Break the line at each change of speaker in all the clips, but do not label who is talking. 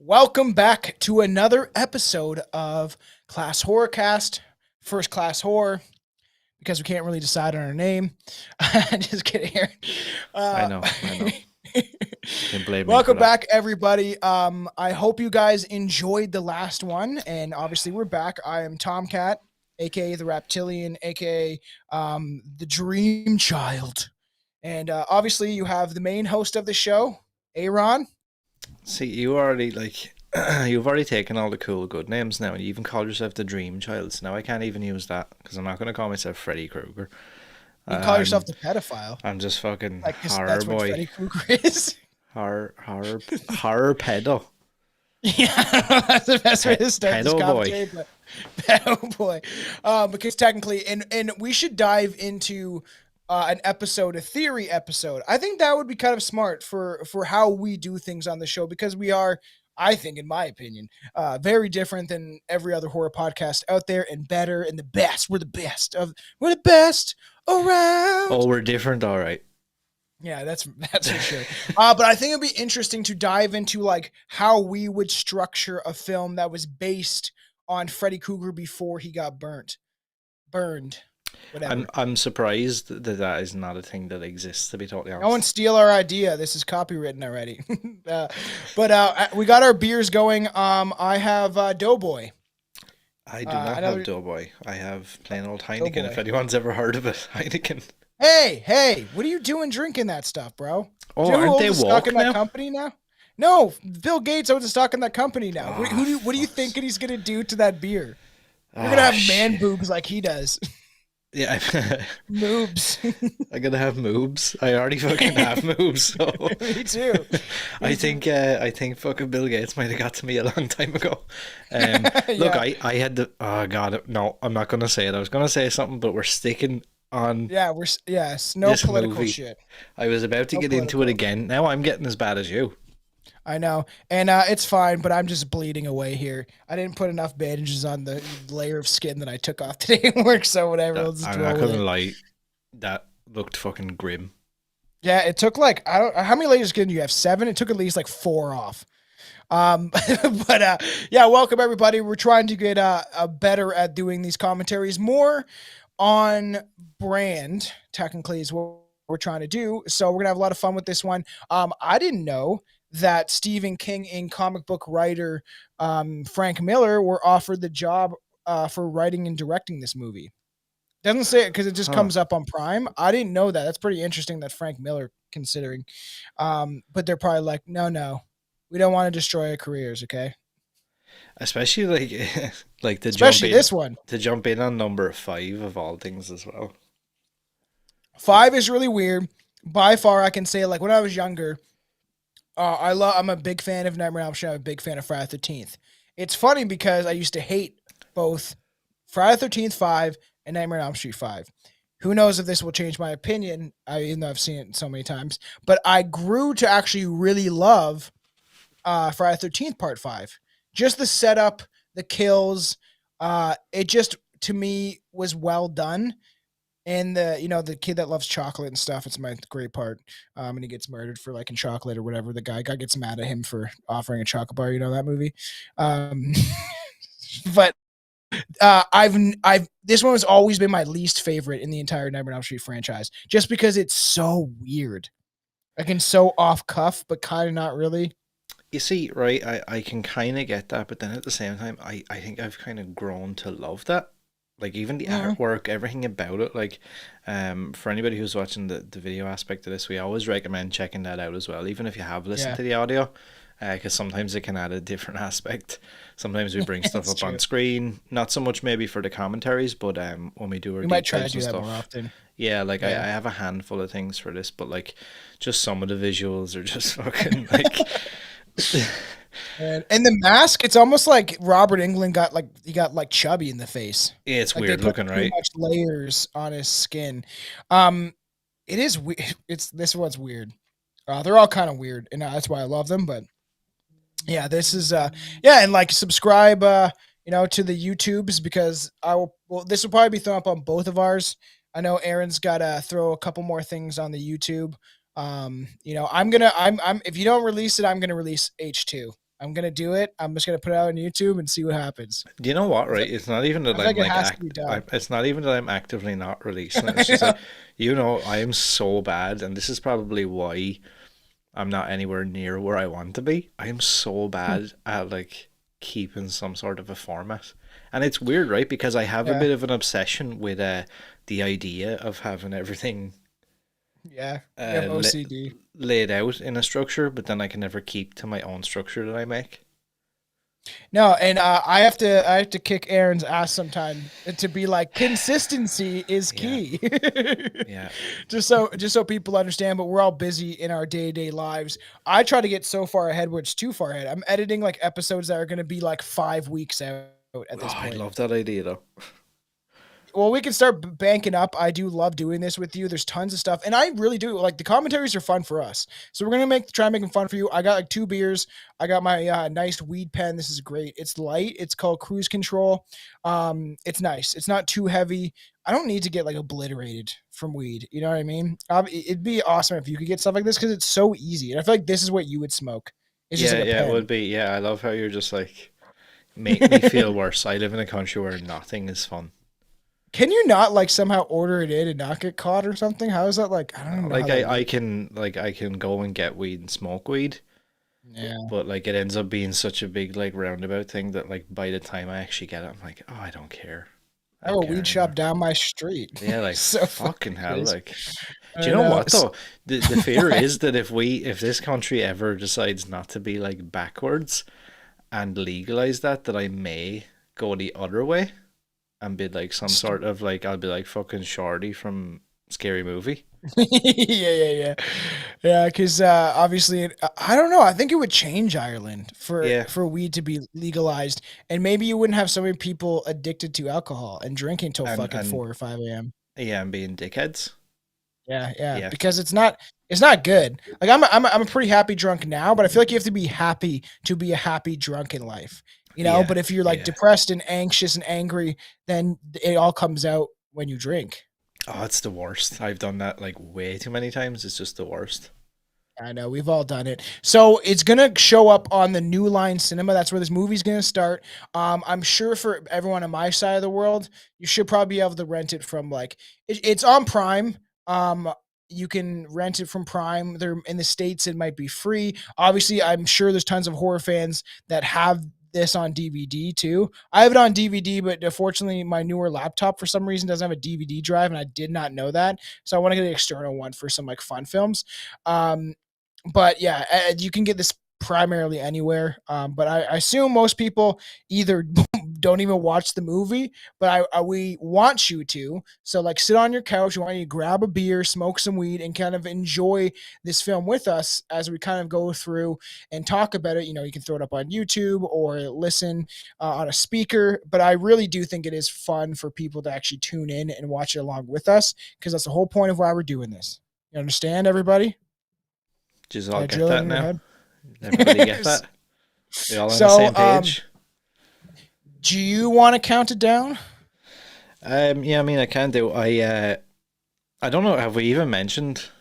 Welcome back to another episode of ClassHorrorCast, First Class Horror, because we can't really decide on our name. Just kidding here.
I
Uh,
know, I know. You can blame me for
welcome
that.
back, everybody. I hope you guys enjoyed the last one, and obviously we're back. I am Tomcat, aka the Reptilian, aka the Dream Child, and obviously you have the main host of the show, Aran.
See, you already you've already taken all the cool good names now, and you even called yourself the Dream Child. So now I can't even use that because I'm not going to call myself Freddy Krueger.
You can call yourself
Um,
the pedophile.
I'm just fucking
Like, 'cause
horror
that's what
boy,
Freddy Krueger is.
horror pedo,
Yeah, that's the best way to start this
pedo boy.
commentary. But oh boy, because technically, and we should dive into an episode, a theory episode. I think that would be kind of smart for how we do things on the show because we are, I think, in my opinion, very different than every other horror podcast out there, and better and the best. We're the best
Oh,
around.
we're different, all right.
Yeah, that's for sure. But I think it'd be interesting to dive into like how we would structure a film that was based on Freddy Krueger before he got burned,
I'm
whatever.
I'm surprised that is not a thing that exists. To be totally
No one
honest,
steal our idea. This is copywritten already. But we got our beers going. I have Doughboy.
I do not have
Another
Doughboy. I have plain old Heineken. If
Doughboy.
anyone's ever heard of it, Heineken.
Hey, what are you doing drinking that stuff, bro?
Oh,
Do you know who
aren't they
owns the stock
woke
in that
now?
company now? No, Bill Gates owns the stock in that company now.
Oh,
What do you
fuck.
think he's gonna do to that beer? You're gonna
Ah,
have man
shit.
boobs like he does.
Yeah,
Moobs.
I'm gonna have moves. I already fucking have moves. So
Me too.
I
Me too.
think I think fucking Bill Gates might have got to me a long time ago. Look,
Yeah,
I had the oh god no, I'm not gonna say it. I was gonna say something, but we're sticking on
yeah. Yes. No
this
political
movie.
shit.
I was about to
No
get into it
political.
again. Now I'm getting as bad as you.
I know, and it's fine, but I'm just bleeding away here. I didn't put enough bandages on the layer of skin that I took off today at work, so whatever. Let's just
I'm not
roll with
gonna
it.
lie, that looked fucking grim.
Yeah, it took like I don't. How many layers of skin do you have? 7. It took at least like 4 off. But yeah, welcome everybody. We're trying to get better at doing these commentaries, more on brand. Technically, is what we're trying to do. So we're gonna have a lot of fun with this one. I didn't know that Stephen King and comic book writer Frank Miller were offered the job for writing and directing this movie. Doesn't say it because it just
Huh.
comes up on Prime. I didn't know that. That's pretty interesting that Frank Miller considering. But they're probably like, no, we don't want to destroy our careers, okay?
Especially like like
Especially this one.
to jump in on number 5 of all things as well.
5 is really weird. By far, I can say like when I was younger, I'm a big fan of Nightmare on Elm Street. I'm a big fan of Friday the 13th. It's funny because I used to hate both Friday the 13th 5 and Nightmare on Elm Street 5. Who knows if this will change my opinion, even though I've seen it so many times. But I grew to actually really love Friday the 13th Part 5. Just the setup, the kills, it just, to me, was well done. And the kid that loves chocolate and stuff, it's my great part. And he gets murdered for liking chocolate or whatever. The guy gets mad at him for offering a chocolate bar. You know that movie. Um, but I've this one has always been my least favorite in the entire Nightmare on Elm Street franchise, just because it's so weird, like and so off cuff, but kind of not really.
You see, right, I can kind of get that, but then at the same time, I think I've kind of grown to love that. Like, even the
Mhm.
artwork, everything about it. Like, for anybody who's watching the video aspect of this, we always recommend checking that out as well, even if you have listened
Yeah,
to the audio, because sometimes it can add a different aspect. Sometimes we bring stuff
it's
up on
true.
screen, not so much maybe for the commentaries, but when we do our
We might
deep
try to
dives
do
and
that more
stuff.
often.
Yeah, like I
Yeah.
have a handful of things for this, but like just some of the visuals are just fucking like
And the mask, it's almost like Robert Englund got like chubby in the face.
yeah, it's
Like they
weird
put
looking,
too
right?
much layers on his skin. Um, it is weird. It's this one's weird. They're all kind of weird, and that's why I love them. But yeah, this is yeah, and like subscribe to the YouTubes because I will. Well, this will probably be thrown up on both of ours. I know Aaron's got to throw a couple more things on the YouTube. I'm if you don't release it, I'm gonna release H2. I'm gonna do it. I'm just gonna put it out on YouTube and see what happens.
Do you know what, right? It's not even
I
that
feel like
I'm
it
like
has to be done.
it's not even that I'm actively not releasing it. It's just
Yeah.
like, you know, I am so bad, and this is probably why I'm not anywhere near where I want to be. I am so bad at like keeping some sort of a format. And it's weird, right? Because I have a
Yeah.
bit of an obsession with the idea of having everything
Yeah. You have
uh, la-
OCD.
laid out in a structure, but then I can never keep to my own structure that I make.
No, and I have to kick Aaron's ass sometime to be like consistency is
Yeah,
key.
yeah,
Just so people understand, but we're all busy in our day-to-day lives. I try to get so far ahead where it's too far ahead. I'm editing like episodes that are going to be like 5 weeks out at
oh,
this
I
point.
love that idea though.
Well, we can start banking up. I do love doing this with you. There's tons of stuff, and I really do like the commentaries are fun for us. So we're gonna try and make them fun for you. I got like 2 beers. I got my nice weed pen. This is great. It's light. It's called Cruise Control. It's nice. It's not too heavy. I don't need to get like obliterated from weed. You know what I mean? It'd be awesome if you could get stuff like this because it's so easy. And I feel like this is what you would smoke. It's just
Yeah,
like a
yeah, it
pen.
would be. Yeah, I love how you're just like make me feel worse. I live in a country where nothing is fun.
Can you not like somehow order it in and not get caught or something? How is that like? I don't even know how
Like
that
I
works.
can I can go and get weed and smoke weed,
Yeah.
but like it ends up being such a big like roundabout thing that like by the time I actually get it, I'm like, oh, I don't care. I
I have
don't
a
care
weed shop
anymore.
down my street.
Yeah, like
So
fucking
fucking
hell,
crazy.
like do you
I
know
know.
what though? The fear
What?
is that if this country ever decides not to be like backwards and legalize that I may go the other way and be like some sort of like I'll be like fucking Shorty from Scary Movie.
Yeah. Yeah, because obviously, I don't know. I think it would change Ireland
Yeah,
for weed to be legalized, and maybe you wouldn't have so many people addicted to alcohol and drinking till fucking
and
4 or 5 a.m.
yeah, and being dickheads.
Yeah,
Yeah,
because it's not good. Like I'm a pretty happy drunk now, but I feel like you have to be happy to be a happy drunk in life, you know.
yeah,
But if you're like
yeah.
depressed and anxious and angry, then it all comes out when you drink.
Oh, it's the worst. I've done that like way too many times. It's just the worst.
I know we've all done it. So it's gonna show up on the New Line Cinema. That's where this movie's gonna start. I'm sure for everyone on my side of the world, you should probably be able to rent it from like it's on Prime. You can rent it from Prime. They're in the States. It might be free. Obviously, I'm sure there's tons of horror fans that have this on DVD too. I have it on DVD, but unfortunately, my newer laptop for some reason doesn't have a DVD drive, and I did not know that. So I want to get an external one for some like fun films. Um, but yeah, you can get this primarily anywhere. But I assume most people either don't even watch the movie, but we want you to. So like, sit on your couch. We want you to grab a beer, smoke some weed, and kind of enjoy this film with us as we kind of go through and talk about it. You know, you can throw it up on YouTube or listen on a speaker. But I really do think it is fun for people to actually tune in and watch it along with us because that's the whole point of why we're doing this. You understand, everybody?
Just
Did
all
I
get
drill it
that
in your
now.
head?
Everybody get that? We all on the
So,
same page?
do you want to count it down?
Yeah, I mean I can do. I don't know, have we even mentioned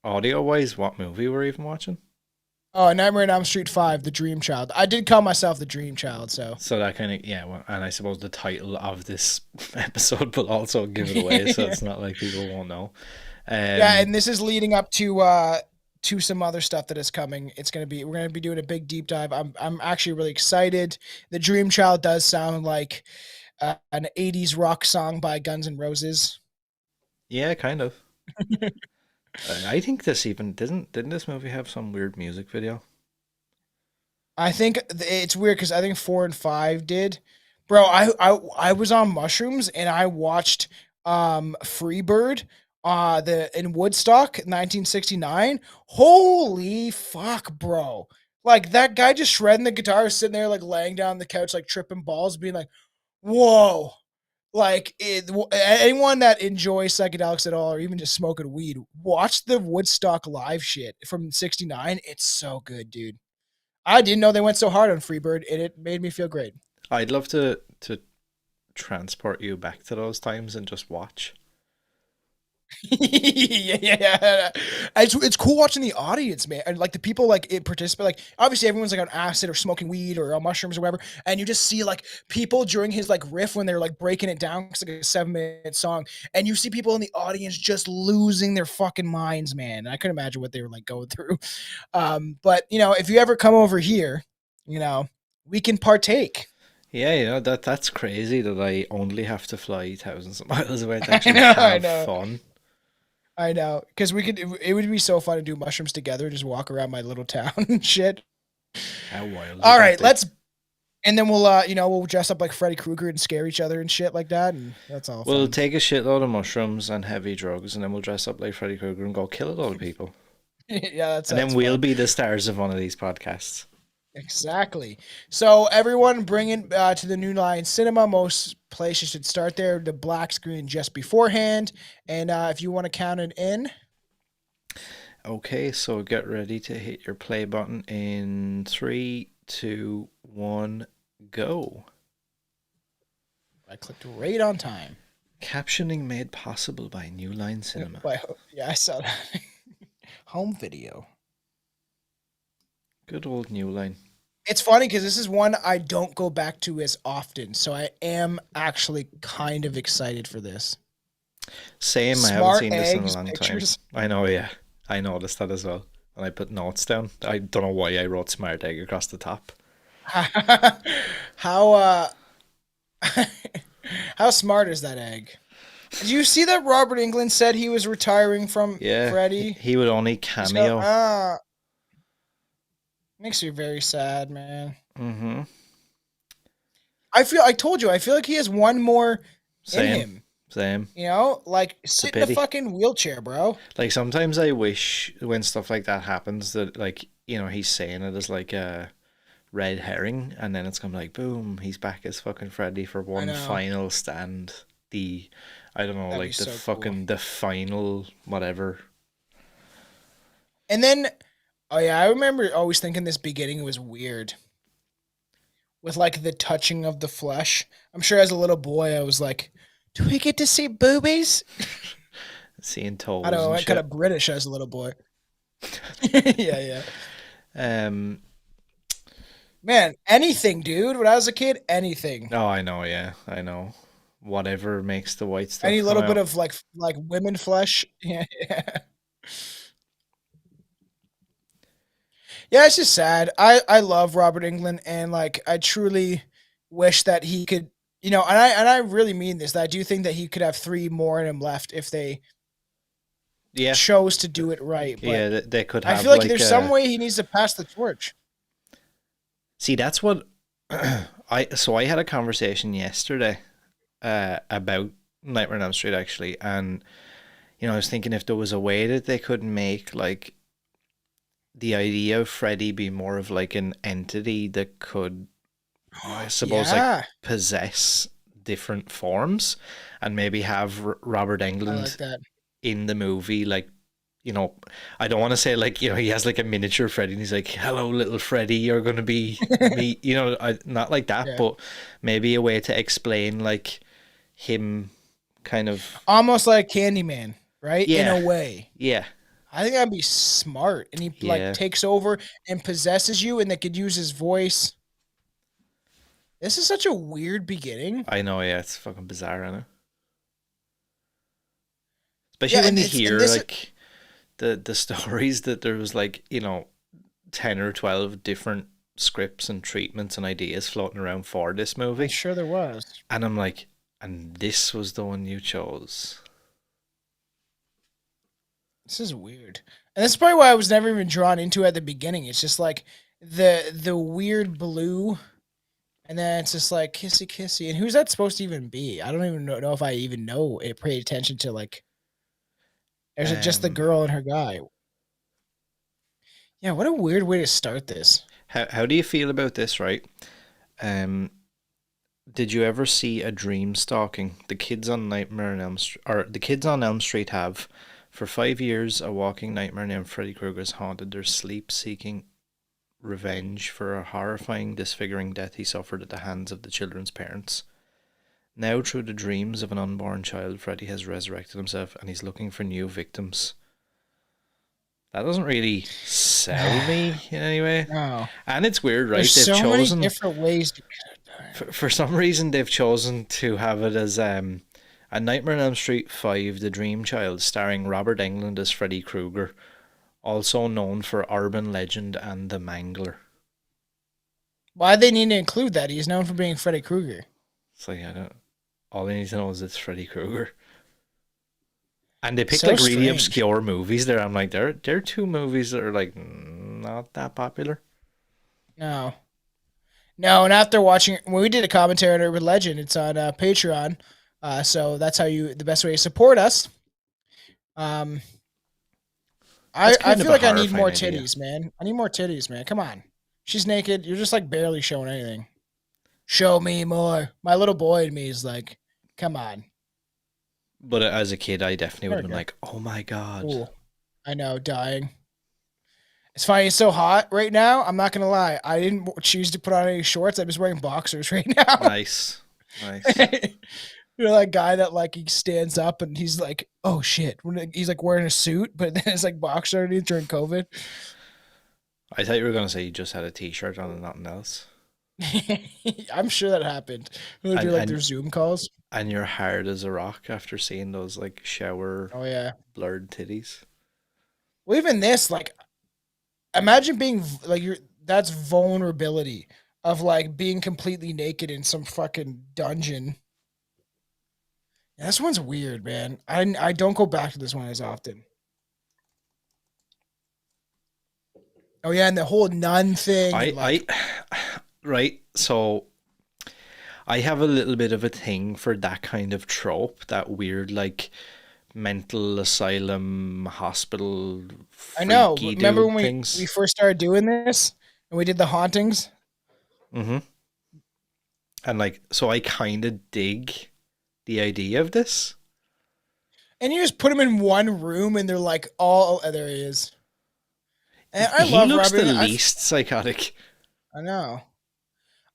audio wise what movie we're even watching?
Oh, Nightmare on Elm Street 5, The Dream Child. I did call myself The Dream Child, so.
So that kind of yeah, well, and I suppose the title of this episode will also give it away, so it's not like people won't know.
Yeah,
Um,
and this is leading up to some other stuff that is coming. We're gonna be doing a big deep dive. I'm actually really excited. The Dream Child does sound like an 80s rock song by Guns N' Roses.
yeah, kind of. I think this even didn't this movie have some weird music video?
I think it's weird because I think 4 and 5 did. Bro, I was on mushrooms and I watched Freebird the in Woodstock 1969. Holy fuck, bro. Like that guy just shredding the guitar, sitting there like laying down on the couch, like tripping balls, being like, whoa. Anyone that enjoys psychedelics at all, or even just smoking weed, watch the Woodstock live shit from '69. It's so good, dude. I didn't know they went so hard on Freebird, and it made me feel great.
I'd love to transport you back to those times and just watch.
Yeah. It's cool watching the audience, man, and like the people like it participate. Like obviously everyone's like on acid or smoking weed or on mushrooms or whatever, and you just see like people during his like riff when they're like breaking it down. It's like a 7 minute song, and you see people in the audience just losing their fucking minds, man. I couldn't imagine what they were like going through. But if you ever come over here, you know, we can partake.
Yeah, that's crazy that I only have to fly thousands of miles away to
I
actually
know, I
have
know.
fun.
I know, because we could. It would be so fun to do mushrooms together, just walk around my little town and shit.
How wild would
All
that
right,
be?
and then we'll dress up like Freddy Krueger and scare each other and shit like that, and that's all
We'll
fun.
take a shitload of mushrooms and heavy drugs, and then we'll dress up like Freddy Krueger and go kill a lot of people.
Yeah, that
And then
sounds
we'll
fun.
be the stars of one of these podcasts.
Exactly. So everyone, bring it to the New Line Cinema. Most places should start there. The black screen just beforehand, and if you want to count it in,
Okay, so get ready to hit your play button in three, two, one, go.
I clicked right on time.
Captioning made possible by New Line Cinema.
Yeah, I saw that. Home video.
Good old New Line.
It's funny because this is one I don't go back to as often, so I am actually kind of excited for this.
Same, I haven't
Smart
seen this in a
eggs
long time.
pictures.
I know, yeah. I noticed that as well. And I put notes down. I don't know why I wrote smart egg across the top.
How how smart is that egg? Did you see that Robert Englund said he was retiring from
Yeah,
Freddy?
he would only
He's go
cameo.
makes me very sad, man.
Mm-hmm.
I told you, I feel like he has one more in
Same,
him.
same.
Like
It's a
sit in a
pity.
fucking wheelchair, bro.
Like sometimes I wish when stuff like that happens that like he's saying it as like a red herring, and then it's come like boom, he's back as fucking Freddy for
I
one
know.
final stand. The I don't know,
That'd be
like the
so cool.
fucking the final whatever.
And then, oh yeah, I remember always thinking this beginning was weird with like the touching of the flesh. I'm sure as a little boy, I was like, "Do we get to see boobies?"
Seeing
I don't
toes
know.
and
I kind
shit.
of British as a little boy. Yeah, yeah.
Um.
Man, anything, dude. When I was a kid, anything.
Oh, I know. Yeah, I know. Whatever makes the white
Any
stuff come
little bit
out.
of like women flesh. Yeah, yeah. Yeah, it's just sad. I love Robert Englund, and like I truly wish that he could, and I really mean this. That I do think that he could have three more in him left if they
Yeah,
chose to do it right. But
yeah. They could
I
have
feel like
like
there's some way he needs to pass the torch.
See, that's what I had a conversation yesterday about Nightmare on Elm Street actually, and I was thinking if there was a way that they could make like the idea of Freddy be more of like an entity that could, I suppose, like
Yeah,
possess different forms, and maybe have Robert
I like
Englund
that.
in the movie, like, I don't want to say like, he has like a miniature Freddy and he's like, hello, little Freddy, you're going to be me, not like that,
Yeah,
but maybe a way to explain like him kind of,
almost like Candyman, right? In
yeah,
a way.
yeah,
I think that'd be smart, and he like
yeah,
takes over and possesses you, and they could use his voice. This is such a weird beginning.
I know, yeah, it's fucking bizarre, I know. Especially
Yeah,
when
and
you
it's and
hear
this.
like the stories that there was like, 10 or 12 different scripts and treatments and ideas floating around for this
I'm
movie.
sure there was.
And I'm like, and this was the one you chose.
This is weird, and that's probably why I was never even drawn into it at the beginning. It's just like the weird blue, and then it's just like kissy kissy. And who's that supposed to even be? I don't even know if I even know it. Pay attention to like, or is it just the
Um,
girl and her guy? Yeah, what a weird way to start this.
how do you feel about this, right? Um, did you ever see a dream stalking? The kids on Nightmare on Elm Street, or the kids on Elm Street have, for 5 years, a walking nightmare named Freddy Krueger's haunted their sleep, seeking revenge for a horrifying, disfiguring death he suffered at the hands of the children's parents. Now, through the dreams of an unborn child, Freddy has resurrected himself and he's looking for new victims. That doesn't really sell me in any way.
No.
And it's weird, right?
There's
They've
so many
chosen,
different ways to get it.
for some reason, they've chosen to have it as a Nightmare on Elm Street 5, The Dream Child, starring Robert Englund as Freddy Krueger, also known for Urban Legend and The Mangler.
Why they need to include that? He's known for being Freddy Krueger.
It's like, I don't, all I need to know is it's Freddy Krueger. And they picked
So
like really
strange.
obscure movies there. I'm like, there are two movies that are like not that popular.
No. No, and after watching, when we did a commentary on Urban Legend, it's on Patreon. So that's how the best way to support us. Um,
That's
I
kind of
feel
a
like I need more
horrifying idea.
titties, man. I need more titties, man. Come on. She's naked. You're just like barely showing anything. Show me more. My little boy in me is like, come on.
But as a kid, I definitely would
There
have
we
been
go.
like, oh my god.
Cool. I know, dying. It's funny. It's so hot right now. I'm not gonna lie. I didn't choose to put on any shorts. I'm just wearing boxers right now.
Nice. Nice.
You know that guy that like he stands up and he's like, "Oh shit!" When he's like wearing a suit, but then it's like boxer underneath during COVID.
I thought you were gonna say you just had a t-shirt on and nothing else.
I'm sure that happened. When they
And
do like their
and
Zoom calls.
and you're hard as a rock after seeing those like shower
Oh yeah.
blurred titties.
Well, even this, like, imagine being like you're. That's vulnerability of like being completely naked in some fucking dungeon. Yeah, this one's weird, man. I don't go back to this one as often. Oh yeah, and the whole nun thing and like
I right, so I have a little bit of a thing for that kind of trope, that weird like mental asylum hospital
I know.
freaky
Remember
dude
when we
things.
first started doing this and we did the hauntings?
Mm-hmm. And like, so I kind of dig the idea of this.
And you just put them in one room and they're like all oh, there he is. And I
He
love
looks
Robert.
the least psychotic.
I know.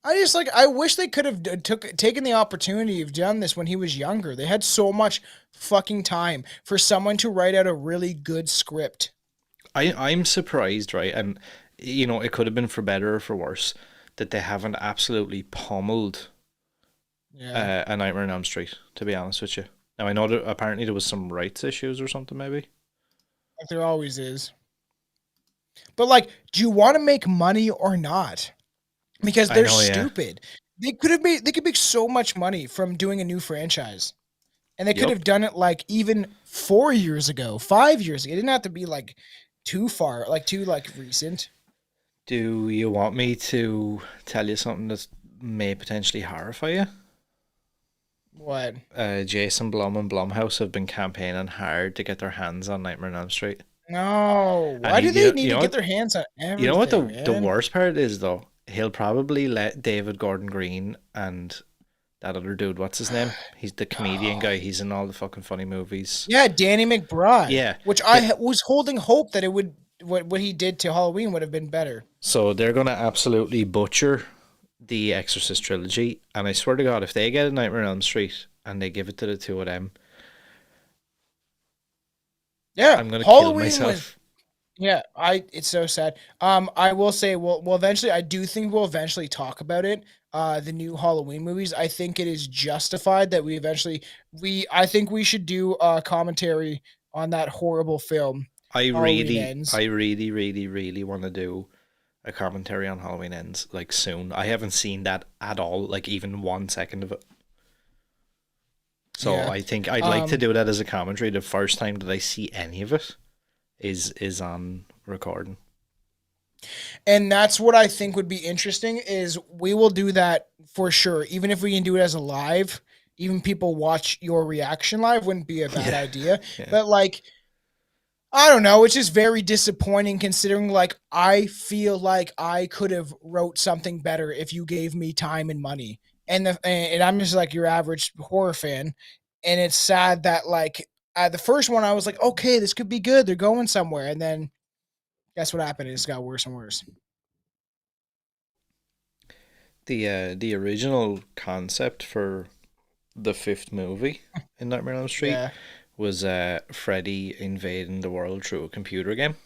I just like I wish they could have taken the opportunity of done this when he was younger. They had so much fucking time for someone to write out a really good script.
I'm surprised, right? And you know, it could have been for better or for worse that they haven't absolutely pummeled
Yeah,
A Nightmare on Elm Street. To be honest with you, now I know that apparently there was some rights issues or something, maybe.
like there always is. But like, do you want to make money or not? Because
I
they're
know, yeah.
stupid. They could make so much money from doing a new franchise. And they could have
Yup.
done it like even 4 years ago, 5 years ago. It didn't have to be like too far, like too like recent.
Do you want me to tell you something that may potentially horrify you?
What?
Jason Blum and Blumhouse have been campaigning hard to get their hands on Nightmare on Elm Street.
No.
And
Why
he,
do
you
they
know,
need to get their hands on
you know what
everything,
the
man?
worst part is though? He'll probably let David Gordon Green and that other dude, what's his name? He's the comedian guy. He's in all the fucking funny movies.
Yeah, Danny McBride.
Yeah.
Which was holding hope that it would what he did to Halloween would have been better.
So they're gonna absolutely butcher the Exorcist trilogy, and I swear to God, if they get a Nightmare on Elm Street and they give it to the two of them,
Yeah,
I'm gonna kill
Halloween was
myself.
yeah, it's so sad. I will say we'll eventually I do think we'll eventually talk about it. The new Halloween movies. I think it is justified that I think we should do a commentary on that horrible film, Halloween Ends.
I really, really, really want to do a commentary on Halloween Ends like soon. I haven't seen that at all, like even 1 second of it. So
Yeah.
I think I'd like to do that as a commentary. The first time that I see any of it is on recording.
And that's what I think would be interesting is we will do that for sure. Even if we can do it as a live, even people watch your reaction live wouldn't be a bad
Yeah.
idea.
Yeah.
But like I don't know, it's just very disappointing considering like I feel like I could have wrote something better if you gave me time and money. And I'm just like your average horror fan and it's sad that like the first one I was like okay, this could be good. They're going somewhere and then guess what happened? It just got worse and worse.
The original concept for the fifth movie in Nightmare on Elm Street
Yeah.
was Freddy invading the world through a computer game.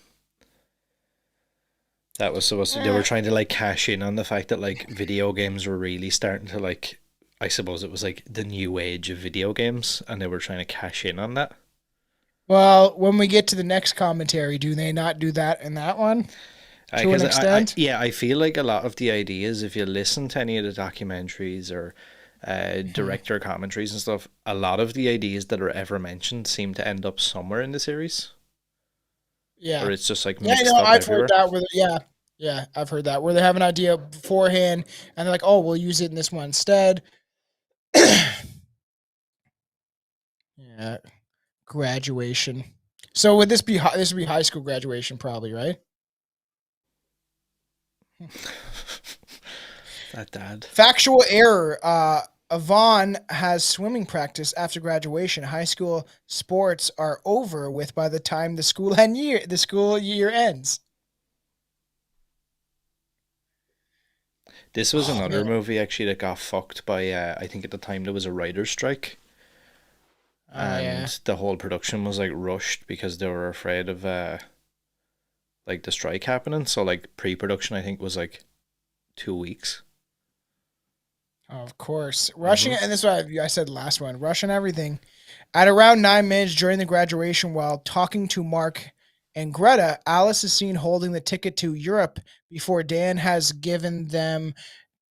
That was supposed to. They were
Eh,
trying to like cash in on the fact that like video games were really starting to like. I suppose it was like the new age of video games, and they were trying to cash in on that.
well, when we get to the next commentary, do they not do that in that one to an
Because
extent?
yeah, I feel like a lot of the ideas, if you listen to any of the documentaries or
Hmm.
director commentaries and stuff, a lot of the ideas that are ever mentioned seem to end up somewhere in the series, or
Yeah.
it's just like
Yeah, I
mixed
know.
up
I've heard
everywhere.
that. Yeah, yeah, I've heard that where they have an idea beforehand and they're like, "Oh, we'll use it in this one instead." Yeah, graduation. So would this be this would be high school graduation, probably, right?
That dad.
Factual error. Yvonne has swimming practice after graduation. High school sports are over with by the time the school year ends.
This was
Oh
another
man.
movie actually that got fucked by. I think at the time there was a writer's strike,
Oh yeah.
and the whole production was like rushed because they were afraid of like the strike happening. So like pre-production, I think was like 2 weeks.
Oh, of course. Rushing
Mm-hmm.
it, and this is what I said last one. Rushing everything. At around 9 minutes during the graduation, while talking to Mark and Greta, Alice is seen holding the ticket to Europe before Dan has given them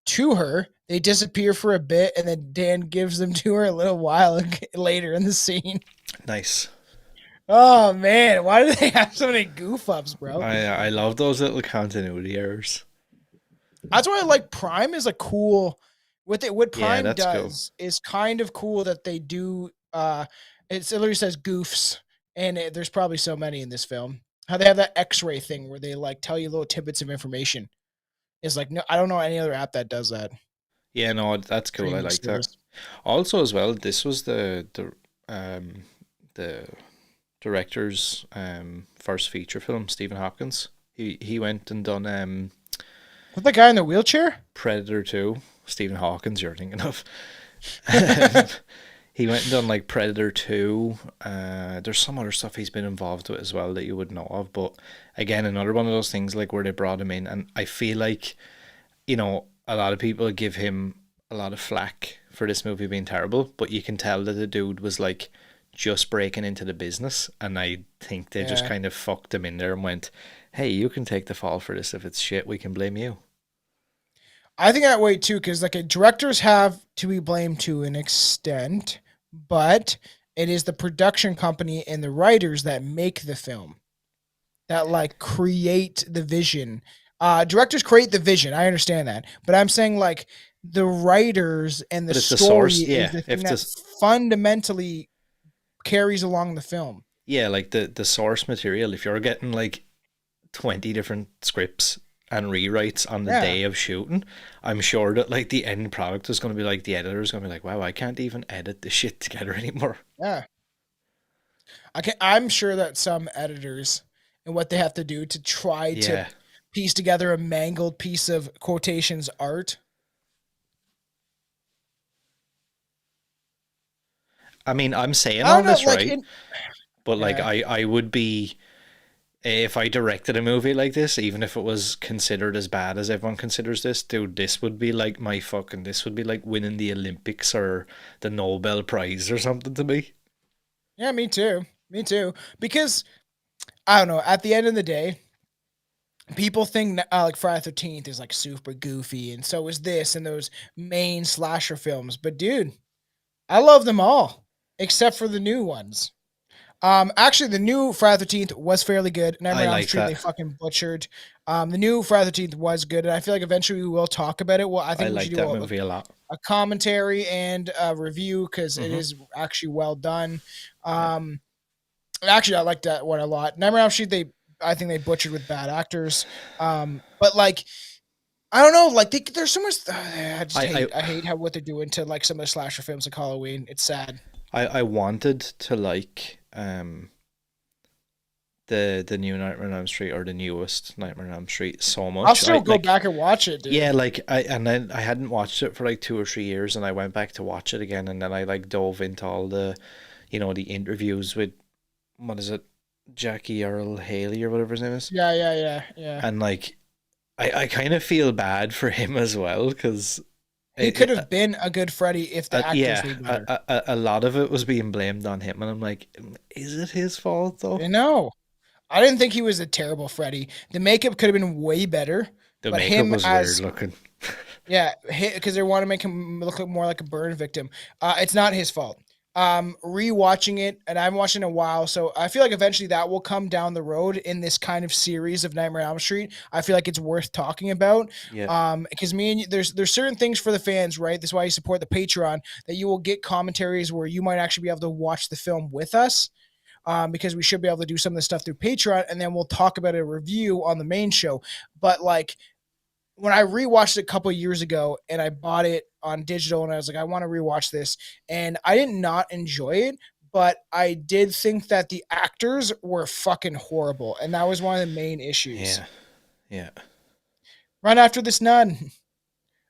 to her. They disappear for a bit, and then Dan gives them to her a little while later in the scene.
Nice.
Oh man, why do they have so many goof ups, bro?
I love those little continuity errors.
That's why I like Prime is a cool what
Yeah,
Prime
that's cool.
does is kind of cool that they do it literally says goofs and there's probably so many in this film. How they have that X-ray thing where they like tell you little tidbits of information. It's like no I don't know any other app that does that.
Yeah, no, that's cool. I
Streaming
like that.
service.
Also, as well, this was the director's first feature film, Stephen Hopkins. He went and done
With the guy in the wheelchair?
Predator 2. Stephen Hawkins, you're thinking of. He went and done like Predator 2. There's some other stuff he's been involved with as well that you would know of. But again, another one of those things like where they brought him in. And I feel like, a lot of people give him a lot of flack for this movie being terrible. But you can tell that the dude was like just breaking into the business. And I think they just
Yeah.
kind of fucked him in there and went, hey, you can take the fall for this. If it's shit, we can blame you.
I think that way too, because like directors have to be blamed to an extent, but it is the production company and the writers that make the film that like create the vision. Directors create the vision. I understand that, but I'm saying like the writers and the
But if the
story
source,
is
yeah,
the thing
if
that
this,
fundamentally carries along the film.
yeah, like the source material, if you're getting like 20 different scripts and rewrites on the
Yeah,
day of shooting, I'm sure that like the end product is going to be like the editor is going to be like, wow, I can't even edit this shit together anymore.
yeah. I'm sure that some editors and what they have to do to try to
Yeah.
piece together a mangled piece of quotations art.
I mean, I'm saying
I
all
don't know,
this
like
right,
in
but like
yeah.
I would be if I directed a movie like this, even if it was considered as bad as everyone considers this, dude, this would be like my fucking this would be like winning the Olympics or the Nobel Prize or something to me.
Yeah, me too. Me too. Because I don't know, at the end of the day, people think like Friday the 13th is like super goofy and so is this and those main slasher films. But dude, I love them all except for the new ones. Actually, the new Friday the 13th was fairly good.
I
Nightmare on Elm
like
Street, they
that.
fucking butchered. The new Friday the 13th was good, and I feel like eventually we will talk about it. Well, I
I
think we should
like
do
that movie a lot.
a commentary and a review because it
Mm-hmm.
is actually well done.
Yeah.
Um, actually, I like that one a lot. Nightmare on Elm Street, I think they butchered with bad actors. But like, I don't know, like there's so much.
I,
I hate how what they're doing to like some of the slasher films like Halloween. It's sad.
I wanted to like the new Nightmare on Elm Street or the newest Nightmare on Elm Street so
I'll
much.
still
I
go
like
back and watch it, dude.
yeah, like I and then I hadn't watched it for like 2 or 3 years, and I went back to watch it again, and then I like dove into all the, the interviews with what is it, Jackie Earl Haley or whatever his name is,
Yeah, yeah, yeah, yeah.
and like I kind of feel bad for him as well because
He could have been a good Freddy if the actors
yeah,
were better.
a lot of it was being blamed on him, and I'm like, is it his fault though?
You know, I didn't think he was a terrible Freddy. The makeup could have been way better,
The
but
makeup
him
was weird
as
looking.
yeah, because they want to make him look more like a burn victim. It's not his fault. Rewatching it, and I haven't watched it in a while, so I feel like eventually that will come down the road in this kind of series of Nightmare on Elm Street. I feel like it's worth talking about.
Yeah,
Because me and you, there's certain things for the fans, right? That's why you support the Patreon, that you will get commentaries where you might actually be able to watch the film with us. Because we should be able to do some of this stuff through Patreon, and then we'll talk about a review on the main show. But like when I rewatched it a couple of years ago and I bought it on digital and I was like, I want to rewatch this. And I did not enjoy it, but I did think that the actors were fucking horrible. And that was one of the main issues.
yeah, yeah.
Run after this nun.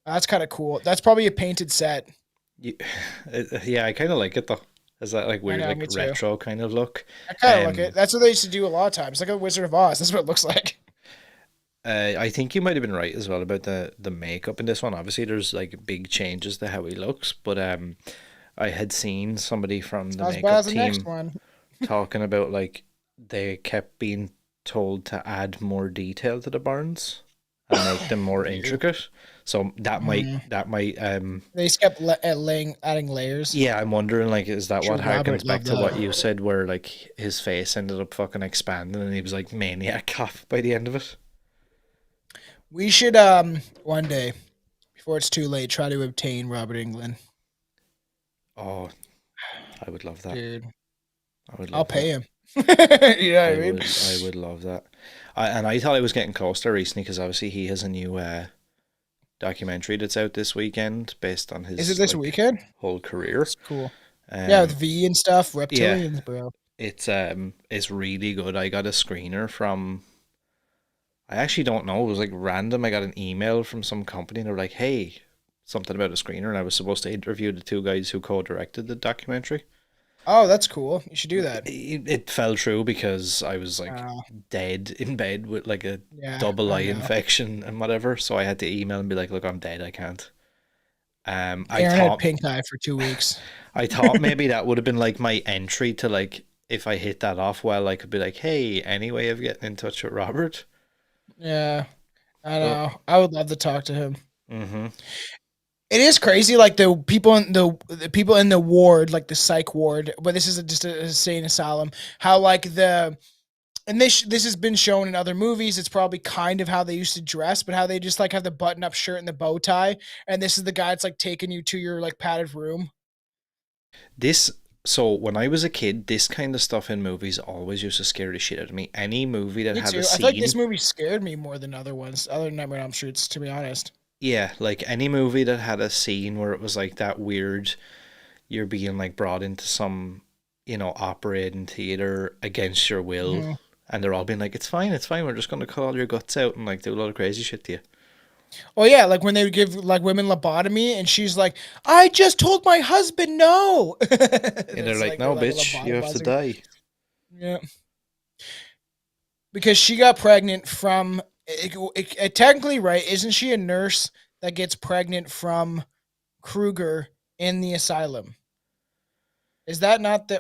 That's kind of cool. That's probably a painted set.
You, yeah, I kind of like it though. Is that like
I
weird,
know,
like
me too.
retro kind of look?
I kind of like it. That's what they used to do a lot of times. It's like a Wizard of Oz. That's what it looks like.
I think you might have been right as well about the makeup in this one. Obviously, there's like big changes to how he looks, but I had seen somebody from
It's
the
not as bad as
makeup
the next
team
one.
talking about like they kept being told to add more detail to the burns and make them more
Weird.
intricate. So
Mm.
that might
They just kept adding layers.
yeah, I'm wondering like is that
Sure,
what harkens
Robert
back
loved
to what you
that.
said where like his face ended up fucking expanding and he was like maniac cop by the end of it?
We should one day, before it's too late, try to obtain Robert England.
Oh, I would love that.
Dude,
I would
I'll
love that.
pay him. You know what I mean?
I would love that. And I thought I was getting close there recently because obviously he has a new documentary that's out this weekend based on
Is it
his
this
like
weekend?
whole career.
It's cool. Yeah, with
Um,
V and stuff,
yeah,
reptilians, bro.
it's really good. I got a screener from. I actually don't know. It was like random. I got an email from some company and they were like, "Hey, something about a screener," and I was supposed to interview the two guys who co-directed the documentary.
Oh, that's cool. You should do that.
It fell through because I was like
Uh,
dead in bed with like a
yeah,
double eye
I know.
infection and whatever. So I had to email and be like, "Look, I'm dead. I can't." I
Aaron had
thought
pink eye for 2 weeks.
I thought maybe that would have been like my entry to like if I hit that off well, I could be like, "Hey, any way of getting in touch with Robert?"
Yeah, I
But
know. I would love to talk to him.
mm-hmm.
It is crazy, like the people in the ward, like the psych ward, but this is just a insane asylum. How like the and this has been shown in other movies. It's probably kind of how they used to dress, but how they just like have the button up shirt and the bow tie, and this is the guy that's like taking you to your like padded room.
This so when I was a kid, this kind of stuff in movies always used to scare the shit out of me. Any movie that
Me
had a
too. I feel like this
scene.
movie scared me more than other ones, other than Nightmare on Elm Street, to be honest.
Yeah, like any movie that had a scene where it was like that weird, you're being like brought into some, operating theater against your will,
Hmm.
and they're all being like, it's fine, we're just gonna cut all your guts out and like do a lot of crazy shit to you.
Oh yeah, like when they would give like women lobotomy, and she's like, "I just told my husband no."
And they're
That's
like,
like they're
no,
like
bitch, you have to
lobotomizing.
die.
Yeah, because she got pregnant from. Technically, right? Isn't she a nurse that gets pregnant from Krueger in the asylum? Is that not the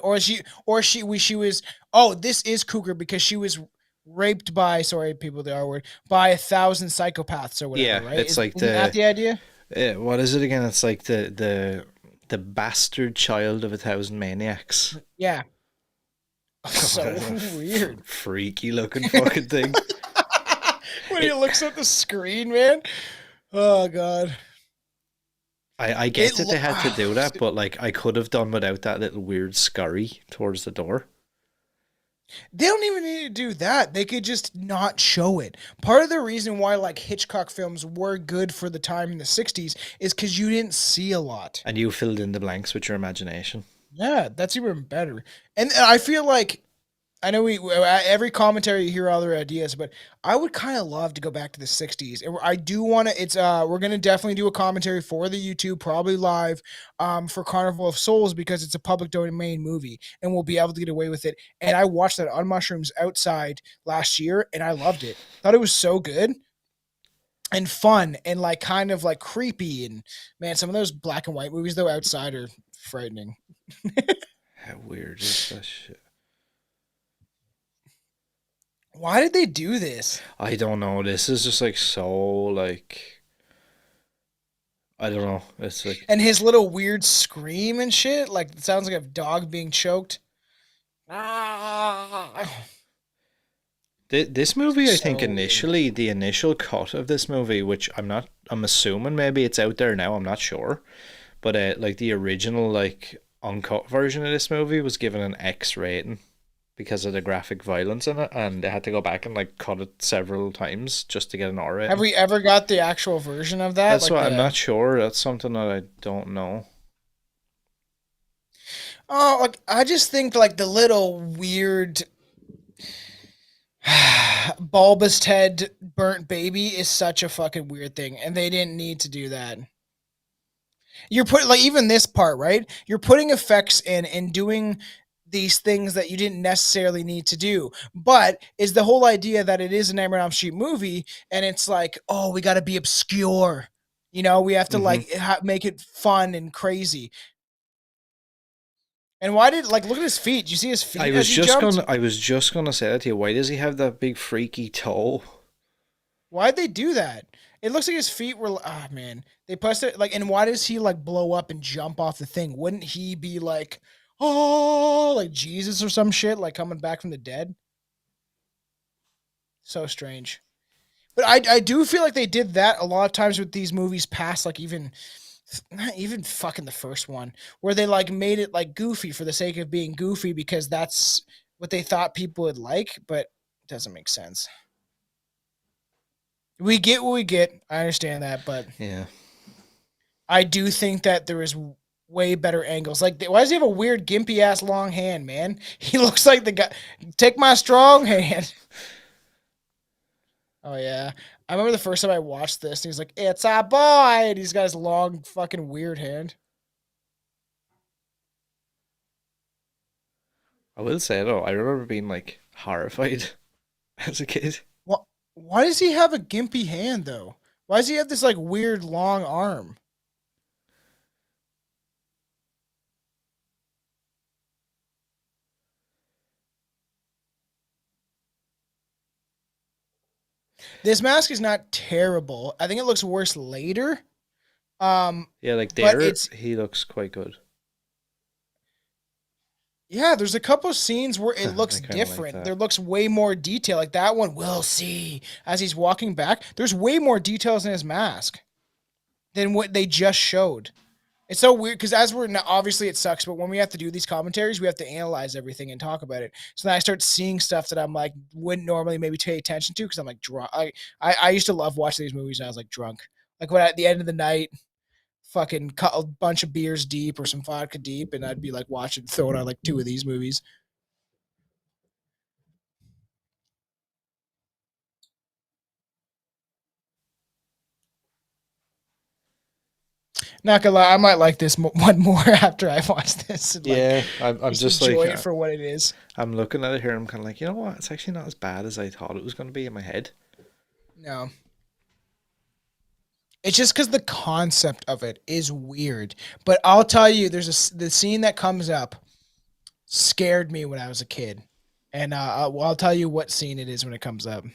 she was oh, this is Cougar because she was raped by sorry people the R word by 1,000 psychopaths or whatever,
Yeah,
right?
it's like
Isn't that the idea?
what is it again? It's like the bastard child of 1,000 maniacs.
Yeah. So weird.
Freaky looking fucking thing.
When he
It,
looks at the screen, man. Oh god.
I get that they had to do that, but like I could have done without that little weird scurry towards the door.
They don't even need to do that. They could just not show it. Part of the reason why like Hitchcock films were good for the time in the 60s is cuz you didn't see a lot.
And you filled in the blanks with your imagination.
Yeah, that's even better. And I feel like I know every commentary you hear other ideas, but I would kind of love to go back to the '60s. And I do want to. It's we're gonna definitely do a commentary for the YouTube, probably live, for Carnival of Souls because it's a public domain movie, and we'll be able to get away with it. And I watched that on mushrooms outside last year, and I loved it. Thought it was so good and fun and like kind of like creepy. And man, some of those black and white movies though outside are frightening.
How weird is that shit?
Why did they do this?
I don't know. This is just like so like I don't know. It's like
And his little weird scream and shit, like it sounds like a dog being choked. Ah,
this movie. I think
so weird.
initially the initial cut of this movie, which I'm assuming maybe it's out there now. I'm not sure, but like the original like uncut version of this movie was given an X rating because of the graphic violence in it, and they had to go back and like cut it several times just to get an R
Have
rating.
we ever got the actual version of that?
That's
Like
what I'm
the
not sure. That's something that I don't know.
oh, like I just think like the little weird bulbous head burnt baby is such a fucking weird thing, and they didn't need to do that. You're putting like even this part, right? You're putting effects in and doing these things that you didn't necessarily need to do. But is the whole idea that it is an Nightmare on Elm Street movie, and it's like, oh, we got to be obscure. You know, we have to
Hmm.
like make it fun and crazy. And why did like look at his feet? Did you see his feet as he jumped?
I was just gonna say that to you. Why does he have that big freaky toe?
Why'd they do that? It looks like his feet were. Ah, man. They posted it like, and why does he like blow up and jump off the thing? Wouldn't he be like, oh, like Jesus or some shit, like coming back from the dead? So strange. But I do feel like they did that a lot of times with these movies past, like even not even fucking the first one, where they like made it like goofy for the sake of being goofy because that's what they thought people would like, but it doesn't make sense. We get what we get. I understand that, but
Yeah.
I do think that there is way better angles. Like, why does he have a weird gimpy ass long hand, man? He looks like the guy. Take my strong hand. Oh yeah, I remember the first time I watched this. And he's like, "It's a boy," and he's got his long fucking weird hand.
I will say though, I remember being like horrified as a kid.
What? Why does he have a gimpy hand though? Why does he have this like weird long arm? This mask is not terrible. I think it looks worse later. Um,
Yeah, like
but
there,
it's
he looks quite good.
yeah, there's a couple of scenes where it
I
looks
kind of like
different.
that.
There looks way more detail. Like that one, we'll see as he's walking back. There's way more details in his mask than what they just showed. It's so weird because as we're not, obviously it sucks, but when we have to do these commentaries, we have to analyze everything and talk about it. So then I start seeing stuff that I'm like wouldn't normally maybe pay attention to because I'm like drunk. I used to love watching these movies when I was like drunk. Like when at the end of the night, fucking cut a bunch of beers deep or some vodka deep, and I'd be like watching, throwing on like two of these movies. Not gonna lie, I might like this one more after I watch this and like
Yeah, I'm
just
just like
enjoy it for what it is.
I'm looking at it here. I'm kind of like, you know what? It's actually not as bad as I thought it was going to be in my head.
No, it's just because the concept of it is weird. But I'll tell you, the scene that comes up scared me when I was a kid, and I'll tell you what scene it is when it comes up.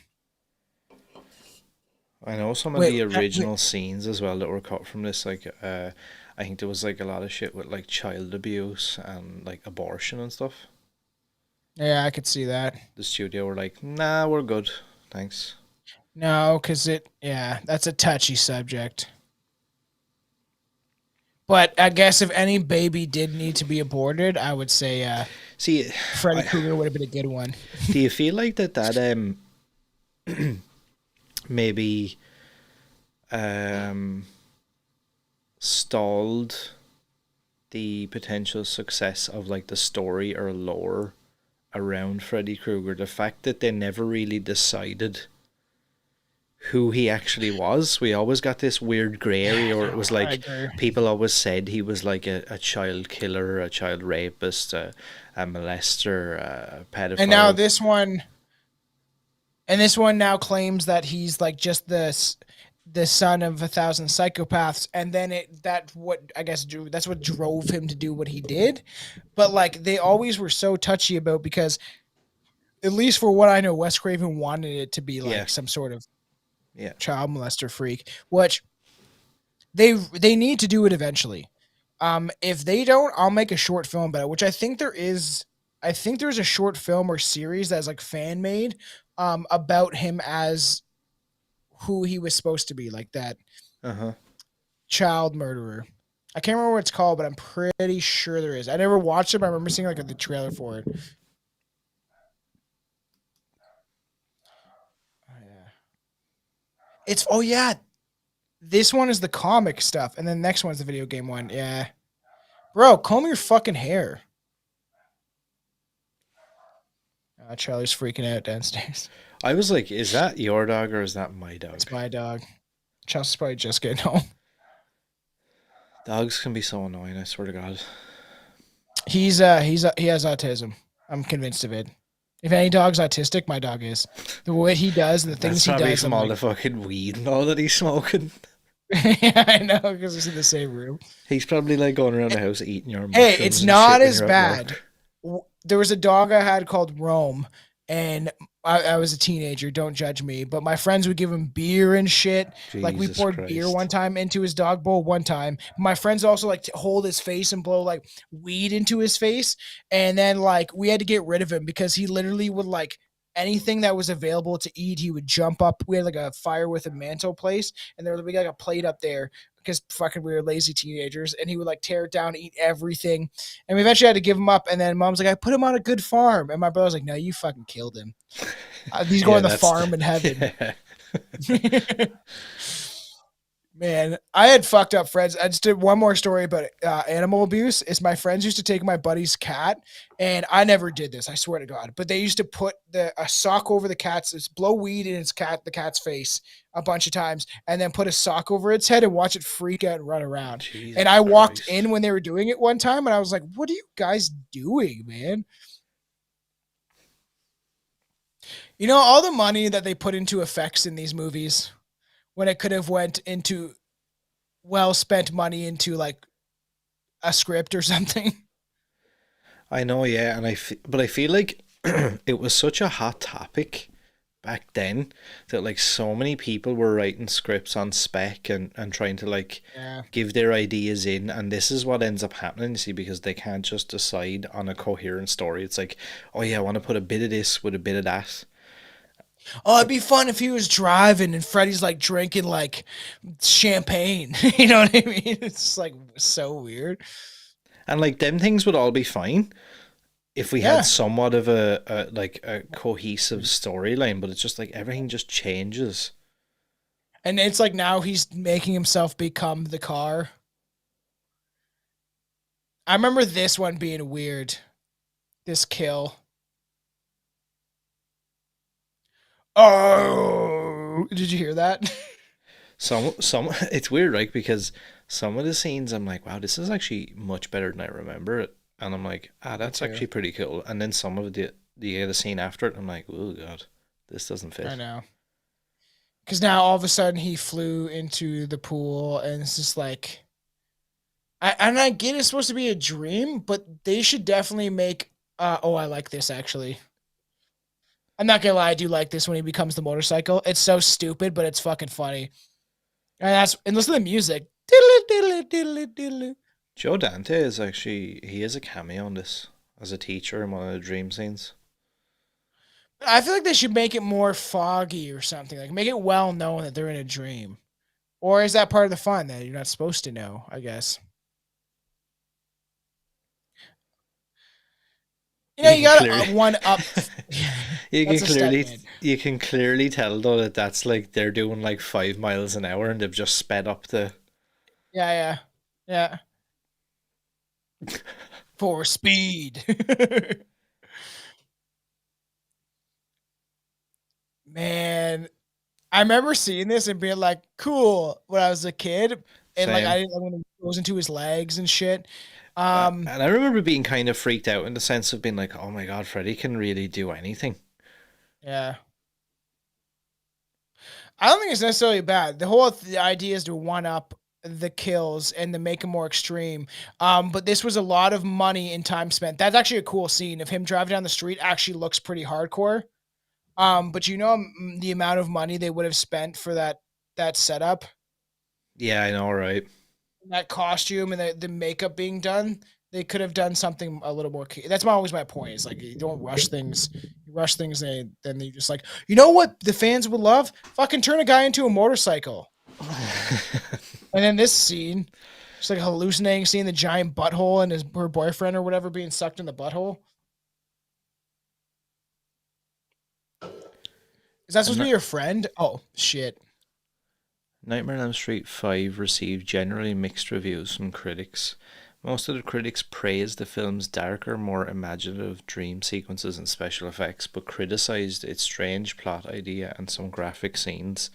I know some of
Wait,
the
wait.
original scenes as well that were cut from this. Like, I think there was like a lot of shit with like child abuse and like abortion and stuff.
Yeah, I could see that.
The studio were like, nah, we're good, thanks.
No, because yeah, that's a touchy subject. But I guess if any baby did need to be aborted, I would say
See,
Freddy
I,
Krueger would have been a good one.
do you feel like that maybe um stalled the potential success of like the story or lore around Freddy Krueger. The fact that they never really decided who he actually was. We always got this weird grey area,
Yeah,
or it
no,
was
I
like
agree.
people always said he was like a child killer, a child rapist, a molester, a
And now
pedophile.
this one now claims that he's like just the son of 1,000 psychopaths, and then that's what drove him to do what he did. But like they always were so touchy about, because at least for what I know, Wes Craven wanted it to be
Yeah,
like some sort of
yeah,
child molester freak, which they need to do it eventually. If they don't, I'll make a short film about it, which I think there is. I think there's a short film or series that's like fan made, about him as who he was supposed to be, like that
uh huh.
child murderer. I can't remember what it's called, but I'm pretty sure there is. I never watched it, but I remember seeing like the trailer for it. Oh, yeah. Oh yeah, this one is the comic stuff, and then the next one's the video game one. Yeah, bro, comb your fucking hair. Charlie's freaking out downstairs.
I was like, is that your dog or is that my dog?
It's my dog. Chelsea's probably just getting home.
Dogs can be so annoying. I swear to God.
He has autism. I'm convinced of it. If any dog's autistic, my dog is. The way he does and the
That's
things he
probably
does,
from
I'm
all
like,
the fucking weed and all that he's smoking.
yeah, I know, because it's in the same room.
He's probably like going around the house eating your
Hey,
mushrooms
it's
and shit
not
when
as
you're at
bad.
work.
There was a dog I had called Rome, and I was a teenager. Don't judge me, but my friends would give him beer and shit. Like we
Jesus
poured beer one
Christ.
time into his dog bowl one time. My friends also like to hold his face and blow like weed into his face, and then like we had to get rid of him because he literally would like anything that was available to eat, he would jump up. We had like a fire with a mantle place, and there would be like a plate up there because fucking we were lazy teenagers, and he would like tear it down, eat everything, and we eventually had to give him up. And then mom's like, I put him on a good farm, and my brother's like, no, you fucking killed him. He's going
Yeah,
to the
that's
farm in heaven.
yeah.
Man, I had fucked up friends. I just did one more story about animal abuse. Is my friends used to take my buddy's cat, and I never did this. I swear to God. But they used to put a sock over the cat's, blow weed in the cat's face a bunch of times, and then put a sock over its head and watch it freak out and run around. And
Jesus
I walked
Christ.
in when they were doing it one time, and I was like, "What are you guys doing, man?" You know, all the money that they put into effects in these movies, when it could have went into well spent money into like a script or something.
I know, yeah, but I feel like it was such a hot topic back then that like so many people were writing scripts on spec and trying to like
Yeah.
give their ideas in, and this is what ends up happening, you see, because they can't just decide on a coherent story. It's like, oh yeah, I want to put a bit of this with a bit of that.
Oh, it'd be fun if he was driving and Freddy's like drinking like champagne. You know what I mean? It's like so weird.
And like them things would all be fine if we had
Yeah.
somewhat of a cohesive storyline, but it's just like everything just changes.
And it's like now he's making himself become the car. I remember this one being weird. This kill. Oh, did you hear that?
Some it's weird, right? Because some of the scenes I'm like, wow, this is actually much better than I remember it, and I'm like, ah,
Me
that's
too.
actually pretty cool. And then some of the scene after it, I'm like, oh god, this doesn't
I
fit.
know. Because now all of a sudden he flew into the pool, and it's just like, I get it's supposed to be a dream, but they should definitely make. Oh, I like this actually. I'm not gonna lie, I do like this when he becomes the motorcycle. It's so stupid, but it's fucking funny. And listen to the music. Diddle, diddle, diddle, diddle.
Joe Dante is actually he is a cameo in this as a teacher in one of the dream scenes.
I feel like they should make it more foggy or something. Like make it well known that they're in a dream. Or is that part of the fun that you're not supposed to know? I guess. You know,
You
you
can
got
clearly
to one up.
you can
That's a step,
clearly
man.
you can clearly tell though that that's like they're doing like 5 miles an hour and they've just sped up the.
Yeah, yeah, yeah. For speed. Man, I remember seeing this and being like, "Cool," when I was a kid, and like I
Same.
didn't like when it goes into his legs and shit. Um,
And I remember being kind of freaked out in the sense of being like, oh my God, Freddy can really do anything.
yeah. I don't think it's necessarily bad. The whole idea is to one up the kills and to make them more extreme. But this was a lot of money and time spent. That's actually a cool scene of him driving down the street. Actually, looks pretty hardcore. But the amount of money they would have spent for that setup,
Yeah, I know, right?
that costume, and the makeup being done. They could have done something a little more. That's always my point. Is like you don't rush things. You rush things, and then they just like what the fans would love. Fucking turn a guy into a motorcycle. And then this scene, just like hallucinating, seeing the giant butthole and her boyfriend or whatever being sucked in the butthole. Is that supposed to be
And
your friend? Oh shit.
Nightmare on Elm Street 5 received generally mixed reviews from critics. Most of the critics praised the film's darker, more imaginative dream sequences and special effects, but criticized its strange plot idea and some graphic scenes.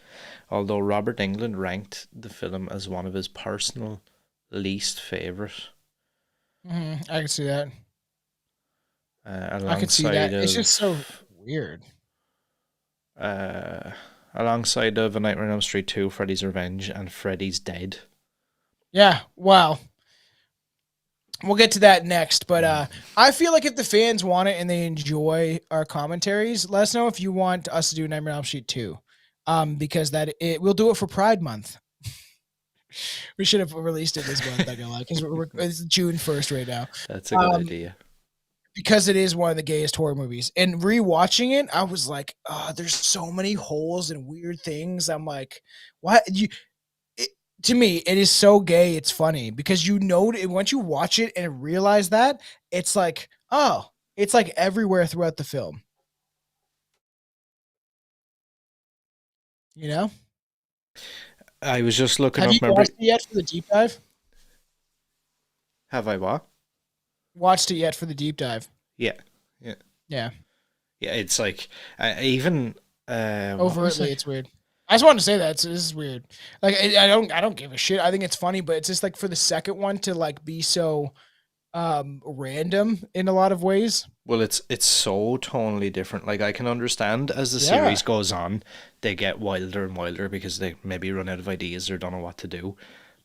Although Robert Englund ranked the film as one of his personal least favorite,
I can see that. I could see
alongside
that. It's just so
of
weird.
uh, alongside of A Nightmare on Elm Street 2, Freddy's Revenge, and Freddy's Dead.
Yeah. Wow. We'll get to that next, but I feel like if the fans want it and they enjoy our commentaries, let us know if you want us to do Nightmare on Elm Street 2. Because we'll do it for Pride Month. We should have released it this month, I lie, because it's June 1st right now.
That's a good idea.
Because it is one of the gayest horror movies. And rewatching it, I was like, oh, there's so many holes and weird things. I'm like, what? To me, it is so gay. It's funny because once you watch it and realize that, it's like, oh, it's like everywhere throughout the film. You know?
I was just looking
Have
up,
you
remember?
watched it yet for the deep dive?
Have I what?
Watched it yet for the deep dive?
Yeah. Yeah.
Yeah.
Yeah, it's like even what was
Overtly,
I?
it's weird. I just wanted to say that this is weird. Like, I don't give a shit. I think it's funny, but it's just like for the second one to like be so random in a lot of ways.
Well, it's so tonally different. Like I can understand as the
Yeah.
series goes on, they get wilder and wilder because they maybe run out of ideas or don't know what to do.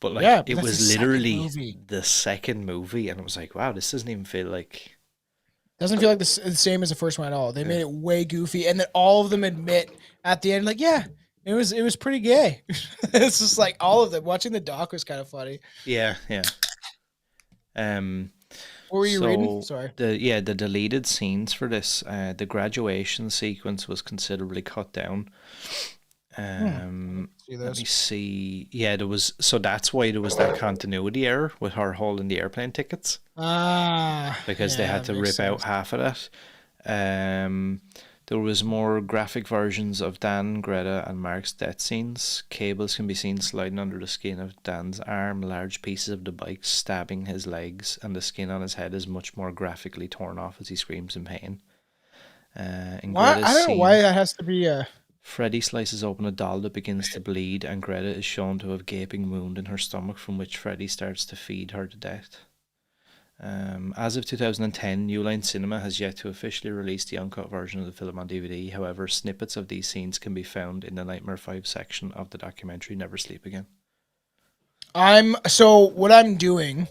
But
Yeah,
like
but
it
that's the
was
second
literally
movie.
the second movie, and it was like, wow, this doesn't even feel like.
Doesn't feel like the same as the first one at all. They
Yeah,
made it way goofy, and then all of them admit at the end, like, yeah, it was pretty gay. It's just like all of them. Watching the doc was kind of funny.
yeah, yeah. Um,
What were you reading?
so
Sorry.
the deleted scenes for this, the graduation sequence was considerably cut down.
See
Let me
those.
see. Yeah, there was. So that's why there was that continuity error with her holding the airplane tickets because they
Yeah,
had
that
to
makes
rip out
sense.
half of that. Um, there was more graphic versions of Dan, Greta, and Mark's death scenes. Cables can be seen sliding under the skin of Dan's arm. Large pieces of the bike stabbing his legs, and the skin on his head is much more graphically torn off as he screams in pain. In
Why?
Greta's
I don't know why
scene,
that has to be.
Freddy slices open a doll that begins to bleed, and Greta is shown to have a gaping wound in her stomach from which Freddy starts to feed her to death. As of 2010, New Line Cinema has yet to officially release the uncut version of the film on DVD. However, snippets of these scenes can be found in the Nightmare 5 section of the documentary Never Sleep Again.
What I'm doing,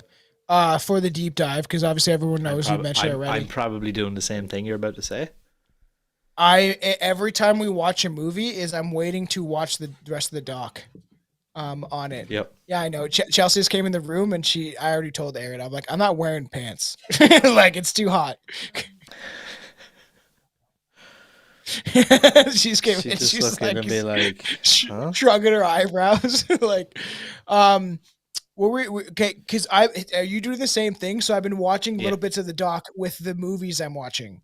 for the deep dive, because obviously everyone knows you mentioned it
I'm
already.
probably doing the same thing you're about to say.
Every time we watch a movie, I'm waiting to watch the rest of the doc. On it.
Yep.
Yeah, I know. Chelsea just came in the room and I already told Aaron, I'm like, I'm not wearing pants. Like, it's too hot. She's came
She
in,
just
she's
looking
like,
and be like, huh?
shrugging her eyebrows. Like, what okay, because are you doing the same thing? So I've been watching
Yeah.
little bits of the doc with the movies I'm watching.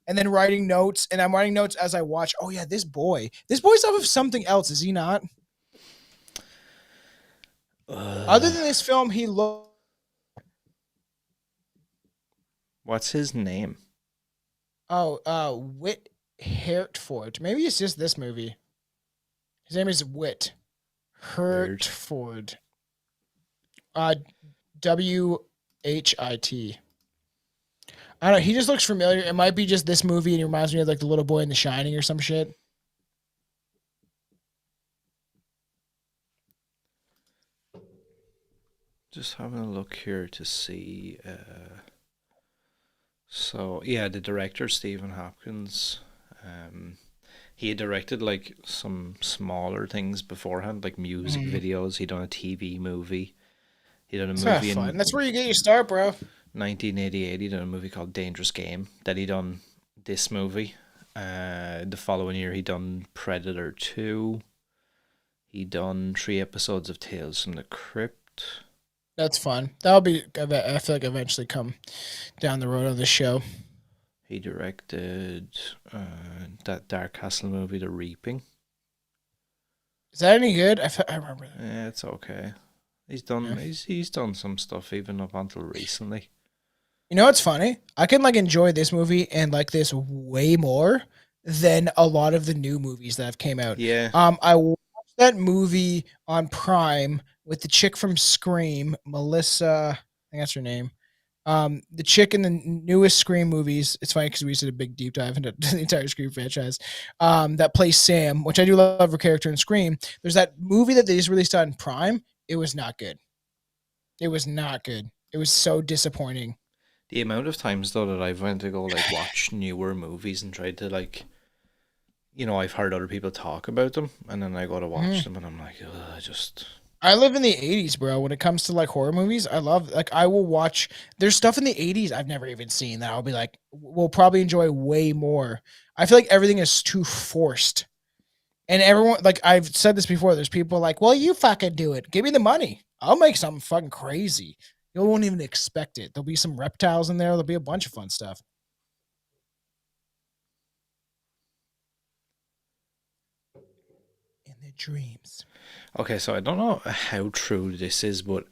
And then writing notes, and I'm writing notes as I watch. Oh yeah, this boy's off of something else, is he not? Other than this film, he looked.
What's his name?
Oh, Whit. Hertford. Maybe it's just this movie. His name is Whit.
Weird.
Hertford. Uh, Whit. I don't know. He just looks familiar. It might be just this movie, and he reminds me of like the little boy in The Shining or some shit.
Just having a look here to see. So yeah, the director Stephen Hopkins. Um, he had directed like some smaller things beforehand, like music
Mm.
videos. He done a TV movie. He done a
It's not
movie
fun.
in
That's where you get your start, bro.
1988. He done a movie called Dangerous Game. Then he done this movie. The following year, he done Predator 2. He done 3 episodes of Tales from the Crypt.
That's fun. That'll be. I feel like eventually come down the road of the show.
He directed that Dark Castle movie, The Reaping.
Is that any good? I remember that.
Yeah, it's okay. He's done
Yeah.
he's done some stuff even up until recently.
You know what's funny? I can like enjoy this movie and like this way more than a lot of the new movies that have came out.
Yeah,
I watched that movie on Prime with the chick from Scream, Melissa. I think that's her name. The chick in the newest Scream movies. It's funny because we did a big deep dive into the entire Scream franchise. That plays Sam, which I do love her character in Scream. There's that movie that they just released on Prime. It was not good. It was not good. It was so disappointing.
the amount of times though that I've went to go like watch newer movies and tried to like, I've heard other people talk about them, and then I go to watch
Mhm.
them, and I'm like, ugh, I just
I live in the 80s, bro. When it comes to like horror movies, I love like I will watch there's stuff in the 80s I've never even seen that I'll be like will probably enjoy way more. I feel like everything is too forced. And everyone like I've said this before, there's people like, "Well, you fucking do it. Give me the money. I'll make something fucking crazy." You won't even expect it. There'll be some reptiles in there. There'll be a bunch of fun stuff. In their dreams.
okay. So I don't know how true this is, but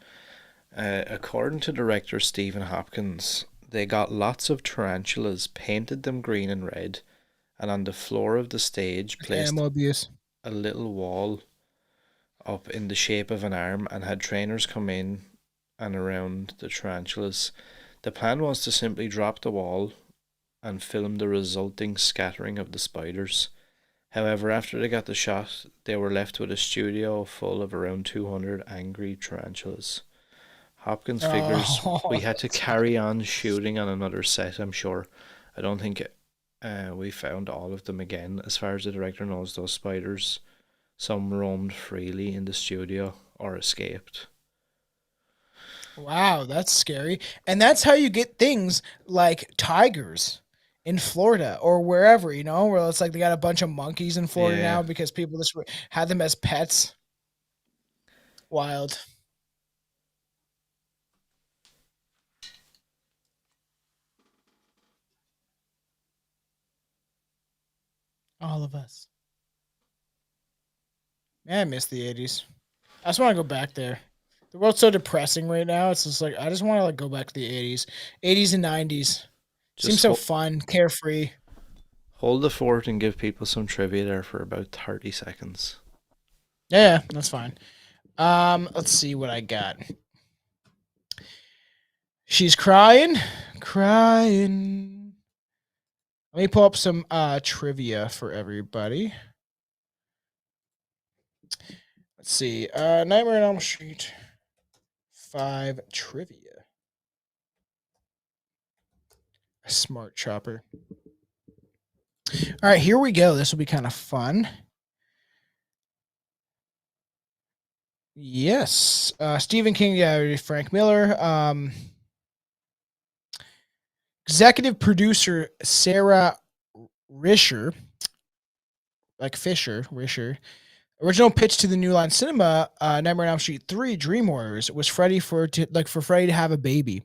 according to director Stephen Hopkins, they got lots of tarantulas, painted them green and red, and on the floor of the stage
Like
placed
animal abuse.
a little wall up in the shape of an arm and had trainers come in and around the tarantulas. The plan was to simply drop the wall and film the resulting scattering of the spiders. However, after they got the shot, they were left with a studio full of around 200 angry tarantulas. Hopkins figures we
Oh,
had to
that's
carry on shooting on another set, I'm sure. I don't think we found all of them again. As far as the director knows, those spiders, some roamed freely in the studio or escaped.
wow, that's scary. And that's how you get things like tigers in Florida or wherever, where it's like they got a bunch of monkeys in Florida
Yeah.
now because people just had them as pets. Wild. All of us. Man, I miss the 80s. I just want to go back there. The world's so depressing right now. It's just like I just want to like go back to the 80s. 80s and 90s. Seems
Just
so fun, carefree.
hold the fort and give people some trivia there for about 30 seconds.
Yeah, that's fine. Let's see what I got. She's crying, crying. Let me pull up some trivia for everybody. Let's see. Nightmare on Elm Street 5 trivia. A smart chopper. All right, here we go. This will be kind of fun. Yes. Stephen King, yeah, Frank Miller. Executive producer Sarah Risher, like Fisher, Risher. Original pitch to the New Line Cinema, Nightmare on Elm Street 3, Dream Warriors, was for Freddy to have a baby.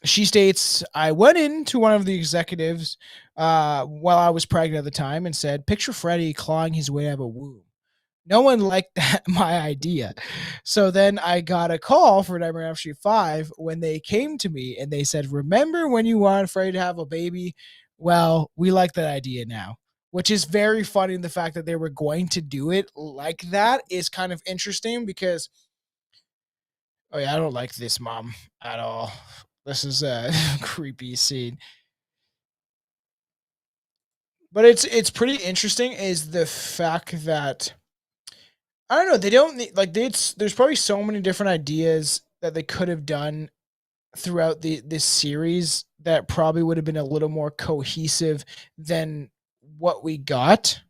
She states, I went into one of the executives while I was pregnant at the time and said, picture Freddy clawing his way out of a womb. No one liked that my idea. So then I got a call for Nightmare on Elm Street 5 when they came to me and they said, remember when you wanted Freddy to have a baby? well, we like that idea now. Which is very funny. The fact that they were going to do it like that is kind of interesting because, oh yeah, I don't like this mom at all. This is a creepy scene. But it's pretty interesting is the fact that I don't know, they don't need, like there's probably so many different ideas that they could have done throughout this series that probably would have been a little more cohesive than what we got.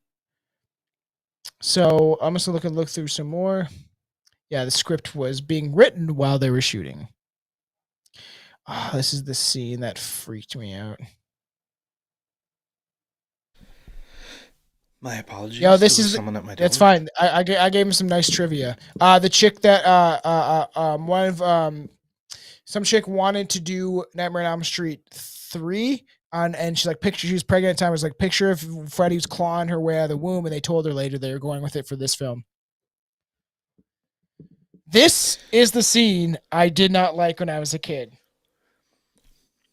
So I'm just gonna look through some more. Yeah, the script was being written while they were shooting. Ah, this is the scene that freaked me out.
My
Yo,
apologies. There
this
was
is
someone at my
that's
door.
fine. I gave him some nice trivia. The chick that one of some chick wanted to do Nightmare on Elm Street 3 and she's like picture she was pregnant at the time, was like picture of Freddy was clawing her way out of the womb, and they told her later they were going with it for this film. This is the scene I did not like when I was a kid,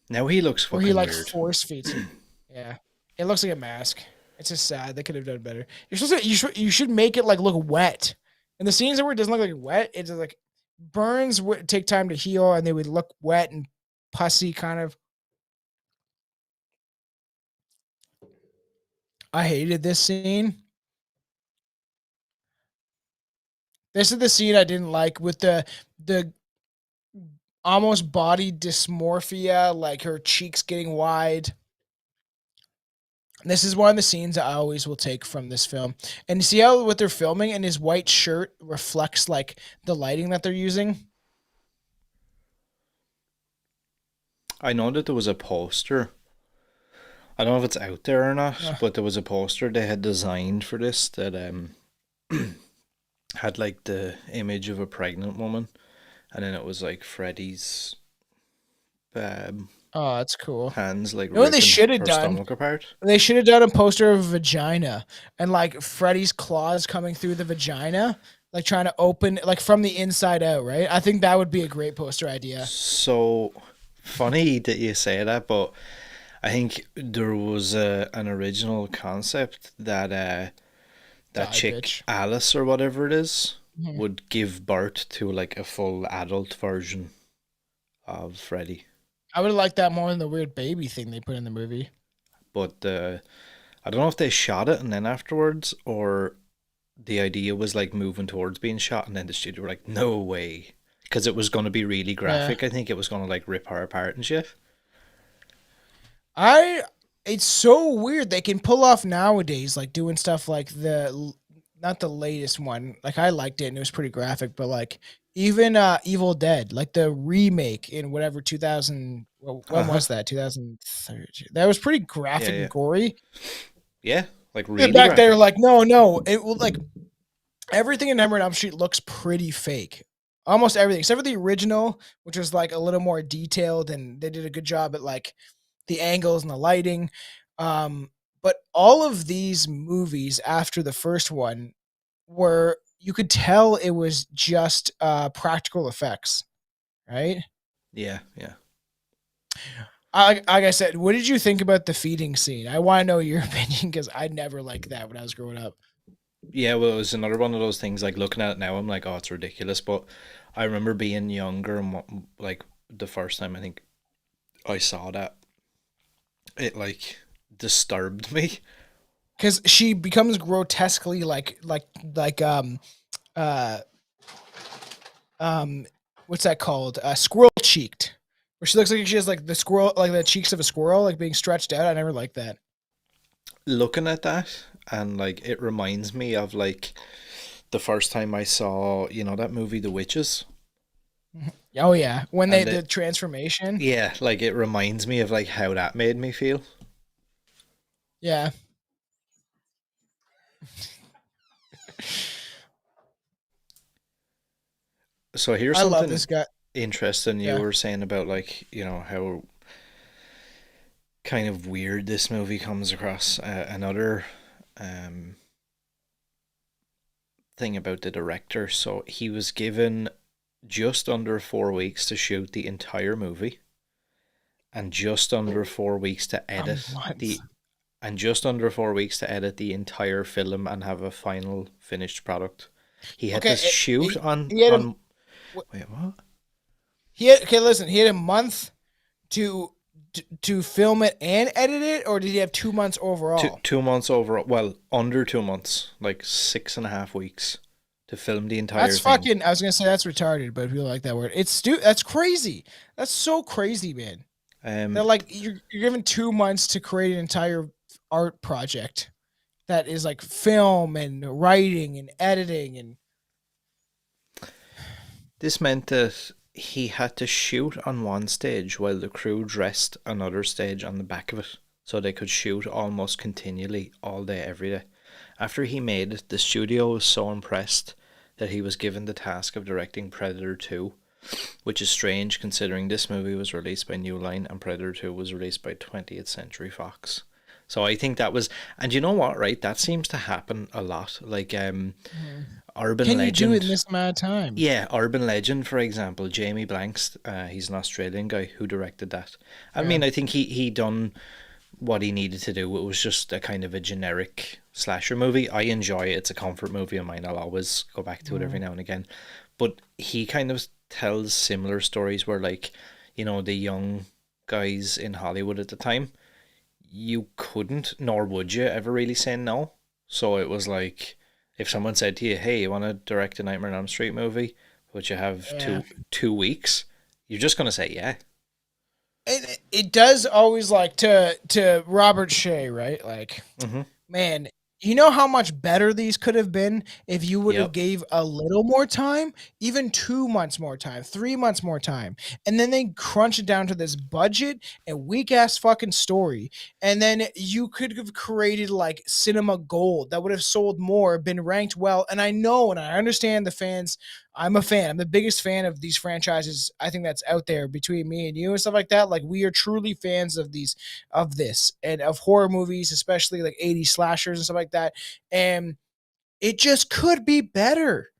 Now he looks
where he
fucking
like
weird.
force feeds her. Yeah, it looks like a mask. It's just sad. They could have done better. You're supposed to, you should make it like look wet. And the scenes where it doesn't look like wet, it's just like burns would take time to heal, and they would look wet and pussy kind of. I hated this scene. This is the scene I didn't like with the almost body dysmorphia, like her cheeks getting wide. This is one of the scenes I always will take from this film. And you see how what they're filming and his white shirt reflects like the lighting that they're using?
I know that there was a poster. I don't know if it's out there or not,
Uh,
but there was a poster they had designed for this that had like the image of a pregnant woman, and then it was like Freddy's um,
oh, that's cool.
hands like
You know what they
ripping
should have
her
done?
stomach apart.
They should have done a poster of a vagina and like Freddy's claws coming through the vagina, like trying to open like from the inside out, right? I think that would be a great poster idea.
So funny that you say that, but I think there was an original concept that that
Die,
chick
bitch.
Alice or whatever it is
Mhm.
would give birth to like a full adult version of Freddy.
I would have liked that more than the weird baby thing they put in the movie.
But I don't know if they shot it and then afterwards, or the idea was like moving towards being shot, and then the studio were like, no way. Because it was going to be really
Yeah.
graphic. I think it was going to like rip her apart and shit.
I it's so weird they can pull off nowadays, like doing stuff like not the latest one. Like I liked it and it was pretty graphic, but like even Evil Dead, like the remake in whatever 2000, well,
Uh
when
huh.
was that? 2013. That was pretty
Yeah,
graphic and
yeah.
gory.
Yeah, like
And
really
back there,
graphic.
like no, it will like everything in Nightmare on Elm Street looks pretty fake. Almost everything, except for the original, which was like a little more detailed, and they did a good job at like the angles and the lighting. But all of these movies after the first one were you could tell it was just practical effects, right?
Yeah, yeah.
Like I said, what did you think about the feeding scene? I want to know your opinion because I never liked that when I was growing up.
Yeah, well, it was another one of those things. Like looking at it now, I'm like, oh, it's ridiculous. But I remember being younger and like the first time I think I saw that, it like disturbed me.
Because she becomes grotesquely like uh um what's that called? Squirrel cheeked. Where she looks like she has like the squirrel like the cheeks of a squirrel like being stretched out. I never liked that.
Looking at that, and like it reminds me of like the first time I saw, that movie The Witches.
Oh yeah. When they
And
the
it,
transformation.
yeah, like it reminds me of like how that made me feel.
Yeah.
So here's
I love
something
this guy.
interesting you
Yeah.
were saying about like, how kind of weird this movie comes across. Another um thing about the director. So he was given just under 4 weeks to shoot the entire movie, and just under 4 weeks to
A
edit
month.
the and just under 4 weeks to edit the entire film and have a final finished product. He had to
Okay,
shoot
he,
on
he had a
wait, what?
okay. Listen, he had a month to to film it and edit it, or did he have 2 months
Two
overall?
2 months overall. Well, under 2 months, like 6.5 weeks to film the entire
That's
thing.
fucking. I was gonna say that's retarded, but people like that word. That's crazy. That's so crazy, man. They're
Um,
like you're given 2 months to create an entire art project that is like film and writing and editing and
this meant that he had to shoot on one stage while the crew dressed another stage on the back of it, so they could shoot almost continually all day, every day. After he made it, the studio was so impressed that he was given the task of directing Predator 2, which is strange considering this movie was released by New Line and Predator 2 was released by 20th Century Fox. So I think that was, and you know what, right? That seems to happen a lot. Like
Mhm.
Urban
Can you do it in
Legend.
this amount of time?
Yeah, Urban Legend, for example, Jamie Blanks, he's an Australian guy who directed that. I
Yeah.
mean, I think he done what he needed to do. It was just a kind of a generic slasher movie. I enjoy it. It's a comfort movie of mine. I'll always go back to it every
Mhm.
now and again. But he kind of tells similar stories where, like, the young guys in Hollywood at the time, you couldn't, nor would you, ever really say no. So it was like, if someone said to you, "Hey, you want to direct a Nightmare on Elm Street movie, but you have
Yeah.
two weeks," you're just gonna say yeah.
It does always like to Robert Shea, right? Like,
Mm-hmm.
man, you know how much better these could have been if you would have
Yep.
gave a little more time, even 2 months more time, 3 months more time, and then they crunch it down to this budget and weak ass fucking story, and then you could have created like cinema gold that would have sold more, been ranked well. And I know and I understand the fans. I'm a fan. I'm the biggest fan of these franchises. I think that's out there between me and you and stuff like that. Like we are truly fans of this and of horror movies, especially like 80s slashers and stuff like that. And it just could be better.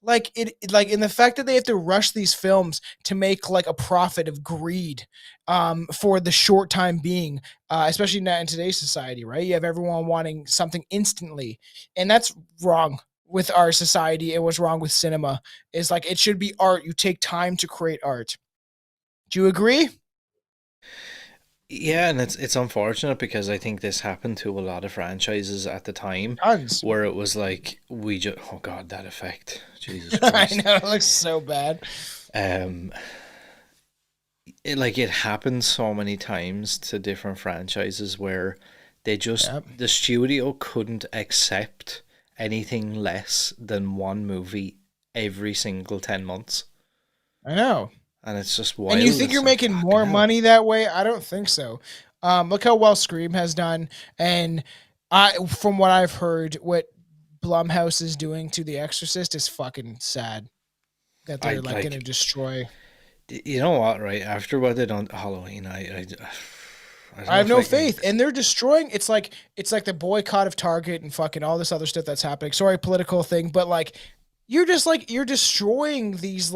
Like like in the fact that they have to rush these films to make like a profit of greed for the short time being, especially not in today's society, right? You have everyone wanting something instantly, and that's wrong with our society. And what's wrong with cinema is like it should be art. You take time to create art. Do you agree?
Yeah, and it's unfortunate because I think this happened to a lot of franchises at the time,
Tons.
where it was like we just, oh god, that effect, Jesus
I
Christ.
know it looks so bad.
Um, it happened so many times to different franchises where
Yep.
the studio couldn't accept anything less than one movie every single 10 months,
I know.
and it's just
And you
wild.
think
It's
you're
like
making
fucking
more
hell.
money that way? I don't think so. Look how well Scream has done, and from what I've heard, what Blumhouse is doing to The Exorcist is fucking sad. That
I
they're like gonna
like
destroy.
you know what, right after what they done Halloween, I don't
I
know
have
if
no
I can.
faith, and they're destroying. It's like the boycott of Target and fucking all this other stuff that's happening. Sorry, political thing, but you're destroying these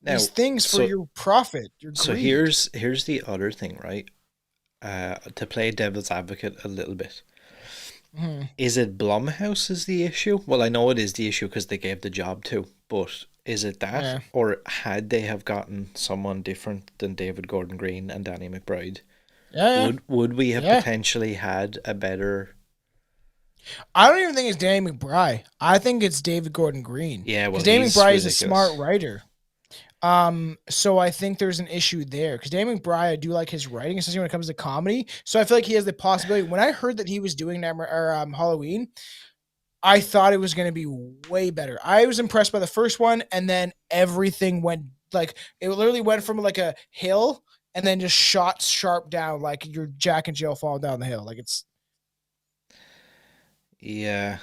Now,
things for
so
your profit, your
so
greed.
here's the other thing, right? To play devil's advocate a little bit.
Mhm.
Is it Blumhouse is the issue? Well, I know it is the issue because they gave the job to, but is it that,
Yeah,
or had they have gotten someone different than David Gordon Green and Danny McBride,
yeah,
would we have
yeah.
potentially had a better?
I don't even think it's Danny McBride. I think it's David Gordon Green
Yeah,
because
well,
Danny
he's
McBride is a smart
ridiculous.
writer. So I think there's an issue there because Danny McBride, I do like his writing, especially when it comes to comedy. So I feel like he has the possibility. When I heard that he was doing Halloween, I thought it was going to be way better. I was impressed by the first one, and then everything went like it literally went from like a hill and then just shot sharp down like you're Jack and Jill falling down the hill. Like it's
Yeah,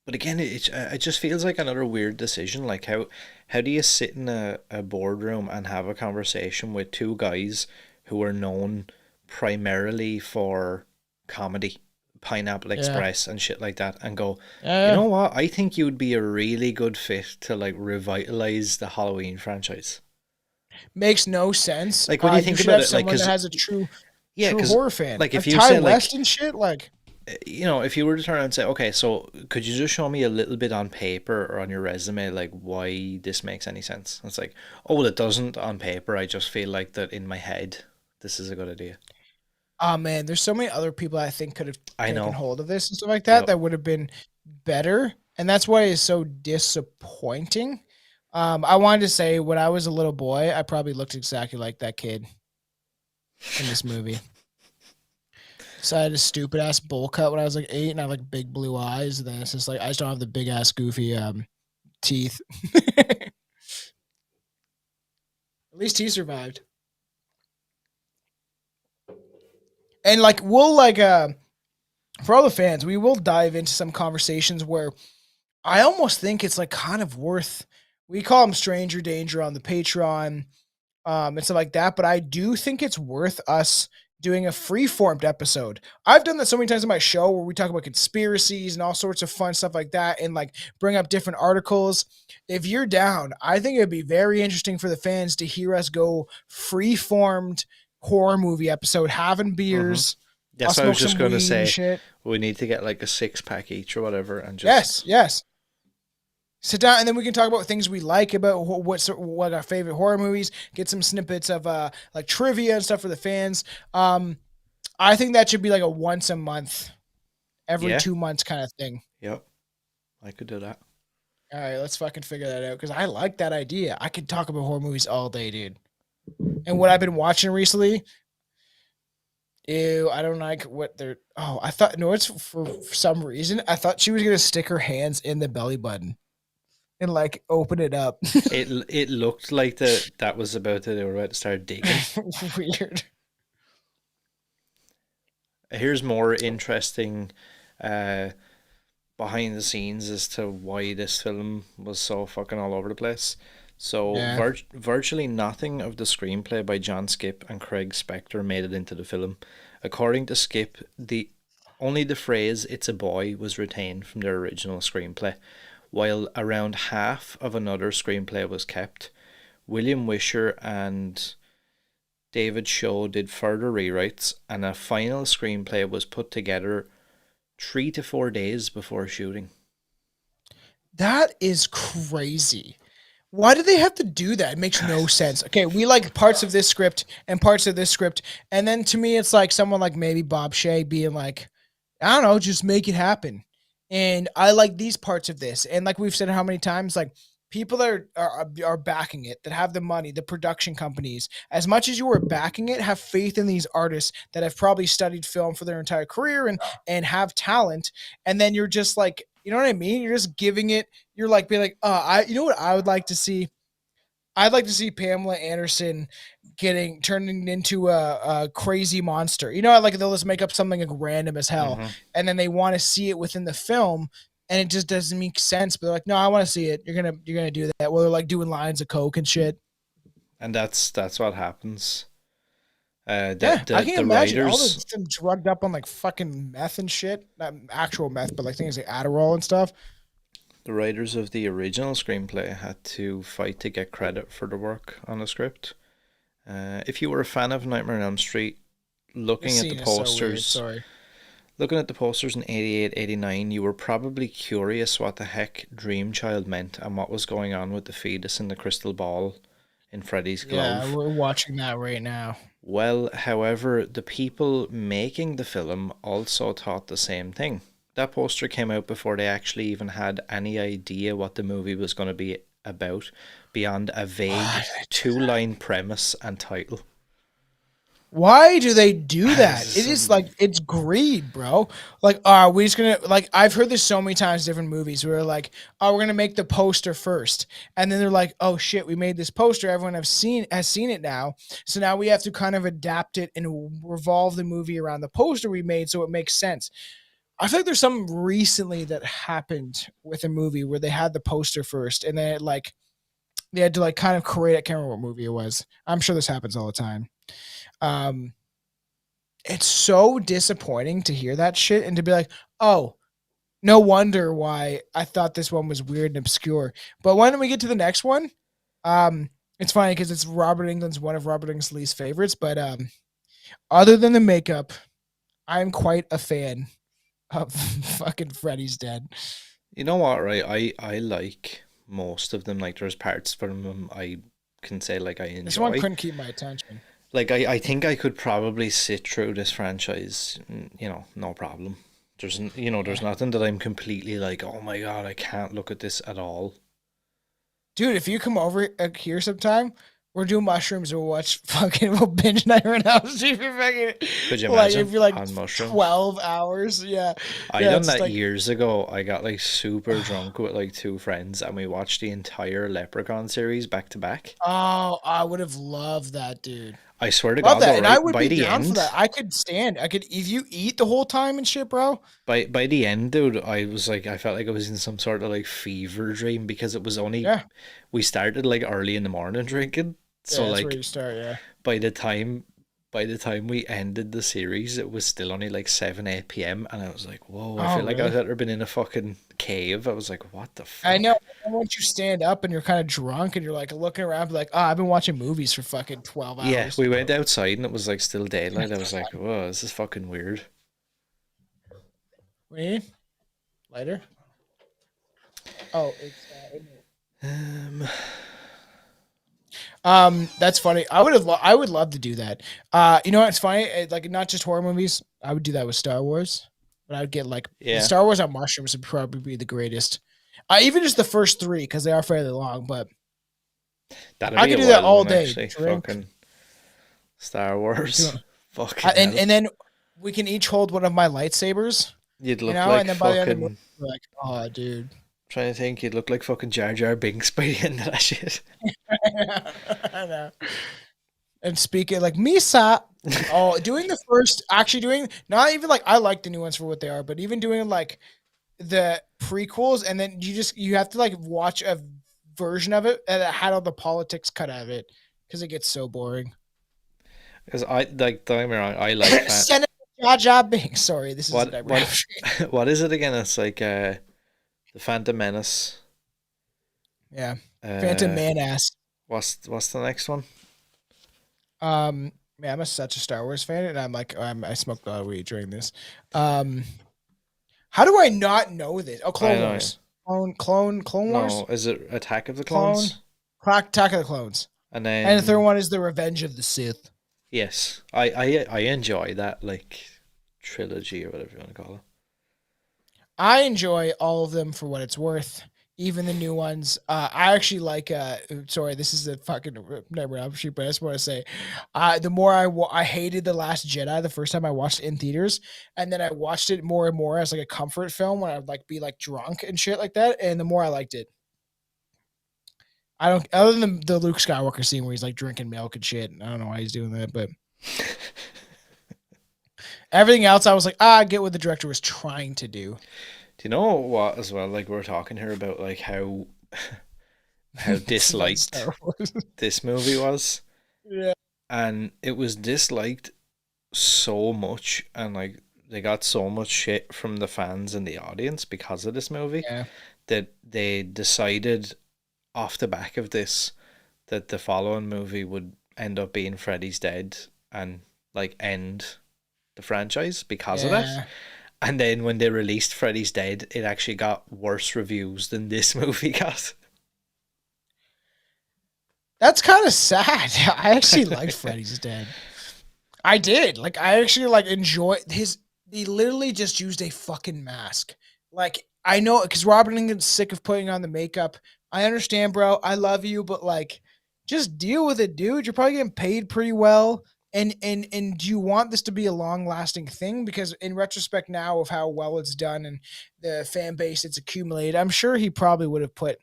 but again, it just feels like another weird decision. Like how do you sit in a boardroom and have a conversation with two guys who are known primarily for comedy, Pineapple
yeah,
Express and shit like that, and go, you
yeah.
know what? I think you'd be a really good fit to like revitalize the Halloween franchise.
Makes no sense.
Like when you
You
think
should
about
have
it, like,
someone that
because
has a true
yeah, because
horror fan,
like if
like
you
Ty
say
West
like,
and shit. Like,
if you were to turn around and say, okay, so could you just show me a little bit on paper or on your resume, like why this makes any sense? It's like, oh, well, it doesn't on paper. I just feel like that in my head, this is a good idea.
oh man, there's so many other people I think could have
I
taken
know.
hold of this and stuff like that
Yep.
that would have been better, and that's why it's so disappointing. I wanted to say when I was a little boy, I probably looked exactly like that kid in this movie. So I had a stupid ass bowl cut when I was like 8, and I have like big blue eyes. And then it's just like I just don't have the big ass goofy teeth. At least he survived. And like we'll like for all the fans, we will dive into some conversations where I almost think it's like kind of worth. We call them stranger danger on the Patreon, and stuff like that. But I do think it's worth us doing a free-formed episode. I've done that so many times in my show where we talk about conspiracies and all sorts of fun stuff like that, and like bring up different articles. If you're down, I think it'd be very interesting for the fans to hear us go free-formed horror movie episode, having
Mm-hmm.
beers. I'll
That's what I was
smoke
just
some
going to
weed and
say.
shit.
We need to get like a 6 pack each or whatever and
Yes,
just.
yes. Sit down and then we can talk about things we like about what our favorite horror movies. Get some snippets of like trivia and stuff for the fans. I think that should be like a once a month, every
Yeah.
2 months kind of thing.
Yep. I could do that.
All right, let's fucking figure that out because I like that idea. I could talk about horror movies all day, dude. And what I've been watching recently, ew, I don't like what they're. Oh, I thought no, it's for some reason I thought she was gonna stick her hands in the belly button and like open it up.
It looked like that was about to, they were about to start digging.
Weird.
Here's more interesting uh, behind the scenes as to why this film was so fucking all over the place. So
Yeah.
virtually nothing of the screenplay by John Skip and Craig Spector made it into the film. According to Skip, the only the phrase "it's a boy" was retained from their original screenplay, while around half of another screenplay was kept. William Wisher and David Shaw did further rewrites, and a final screenplay was put together 3 to 4 days before shooting.
That is crazy. Why do they have to do that? It makes no sense. Okay, we like parts of this script and parts of this script, and then to me, it's like someone like maybe Bob Shea being like, I don't know, just make it happen. And I like these parts of this, and like we've said how many times, like people that are backing it, that have the money, the production companies, as much as you are backing it, have faith in these artists that have probably studied film for their entire career and have talent, and then you're just like, you know what I mean? You're just giving it. You're like being like, you know what I would like to see? I'd like to see Pamela Anderson getting turning into a crazy monster. You know, like they'll just make up something like random as hell,
Mm-hmm.
and then they want to see it within the film, and it just doesn't make sense. But they're like, no, I want to see it. You're gonna do that. Well, they're like doing lines of coke and shit.
And that's what happens.
Yeah, I can
The
imagine all
writers
the them drugged up on like fucking meth and shit. Not actual meth, but like things like Adderall and stuff.
the writers of the original screenplay had to fight to get credit for the work on the script. If you were a fan of Nightmare on Elm Street,
This
looking at the
scene is so weird.
posters,
Sorry.
looking at the posters in 88, 89, you were probably curious what the heck Dream Child meant and what was going on with the fetus in the crystal ball in Freddy's
Yeah,
glove.
we're watching that right now.
Well, however, the people making the film also thought the same thing. That poster came out before they actually even had any idea what the movie was going to be about, beyond a vague 2 line premise and title.
Why do they do that? It is like it's greed, bro. Like, are we just gonna like? I've heard this so many times, in different movies where like, oh, we're gonna make the poster first, and then they're like, oh shit, we made this poster. Everyone has seen it now, so now we have to kind of adapt it and revolve the movie around the poster we made, so it makes sense. I feel like there's something recently that happened with a movie where they had the poster first, and then it like they had to like kind of create. I can't remember what movie it was. I'm sure this happens all the time. Um, it's so disappointing to hear that shit and to be like, oh, no wonder why I thought this one was weird and obscure. But when we get to the next one, um, It's funny because it's Robert England's one of Robert England's least favorites, but other than the makeup, I'm quite a fan of fucking Freddy's Dead.
You know what, right? I like most of them. Like there's parts from them I can say like I
This one
enjoy.
couldn't keep my attention.
Like I think I could probably sit through this franchise, no problem. There's
Yeah.
nothing that I'm completely like, oh my god, I can't look at this at all.
Dude, if you come over here sometime, we're doing mushrooms. We'll binge Nightmare on Elm Street for fucking
Could you
like
imagine
if you're like
on mushrooms?
12 hours. Yeah,
I
yeah.
done
It's
that
like
years ago. I got like super drunk with like two friends and we watched the entire Leprechaun series back to back.
oh, I would have loved that, dude.
I swear to
Love
God
that,
though,
and I
right?
would
By
be
the
down for
end,
that. I could stand. I could if you eat the whole time and shit, bro.
by the end, dude, I was like I felt like I was in some sort of like fever dream because it was only
Yeah,
we started like early in the morning drinking. So
yeah. That's where
like
you start. Yeah.
by the time by the time we ended the series, it was still only like 7, 8 p.m. And I was like, whoa, I
Oh,
feel like I've
really?
ever been in a fucking cave. I was like, what the
I know.
fuck?
And once you stand up and you're kind of drunk and you're like looking around, like, oh, I've been watching movies for fucking 12
Yeah,
hours.
we went outside and it was like still daylight. I was like, whoa, this is fucking weird.
What do you need? Later? Oh, it's
Um,
that's funny. I would love to do that. You know what's funny? Like not just horror movies. I would do that with Star Wars. But I would get like the
yeah,
Star Wars on mushrooms would probably be the greatest. Even just the first three because they are fairly long. But
that'd
I
be
could
a
do that
wild
all
one
day.
actually.
Drink,
Fucking Star
do-
Wars. Fucking
and
hell.
then we can each hold one of my lightsabers.
You'd
You
look
know,
like
and then by the end of the movie,
fucking
we're like, oh, dude.
trying to think, you'd look like fucking Jar Jar Binks by the end of that shit.
I know. And speaking like Misa. Oh, doing the first, actually doing not even like I like the new ones for what they are, but even doing like the prequels, and then you have to like watch a version of it and it had all the politics cut out of it because it gets so boring.
Because I like don't get me wrong, I like fan.
Senator Jar Jar Binks. Sorry, this is a
What
nightmare.
what what is it again? It's like the Phantom Menace.
Yeah, Phantom
Uh,
Man ass.
what's the next one?
Man, I'm such a Star Wars fan, and I smoked a lot of weed during this. Um, how do I not know this? Oh,
I
Clone
know.
Wars, Clone
No,
Wars,
is it Attack of the
Clone,
Clones?
Attack of the Clones,
And
and the third
then
one is the Revenge of the Sith.
yes, I enjoy that like trilogy or whatever you want to call it.
I enjoy all of them for what it's worth, even the new ones. I actually like. Sorry, this is a fucking never upshoot, but I just want to say, the more I hated the Last Jedi the first time I watched it in theaters, and then I watched it more and more as like a comfort film when I'd like be like drunk and shit like that, and the more I liked it. I don't, other than the Luke Skywalker scene where he's like drinking milk and shit. I don't know why he's doing that, but everything else, I was like, I get what the director was trying to do.
Do you know what as well? Like we're talking here about like how how
It's about
disliked
Star Wars.
this movie was,
Yeah.
and it was disliked so much, and like they got so much shit from the fans and the audience because of this movie
Yeah.
that they decided off the back of this that the following movie would end up being Freddy's Dead and like end the franchise because of that.
Yeah.
And then when they released Freddy's Dead, it actually got worse reviews than this movie got.
That's kind of sad. I actually liked Freddy's Dead. I did. Like I actually like enjoy his he literally just used a fucking mask. Like I know because Robert England's sick of putting on the makeup. I understand, bro. I love you, but like just deal with it, dude. You're probably getting paid pretty well. And do you want this to be a long lasting thing? Because in retrospect now of how well it's done and the fan base it's accumulated, I'm sure he probably would have put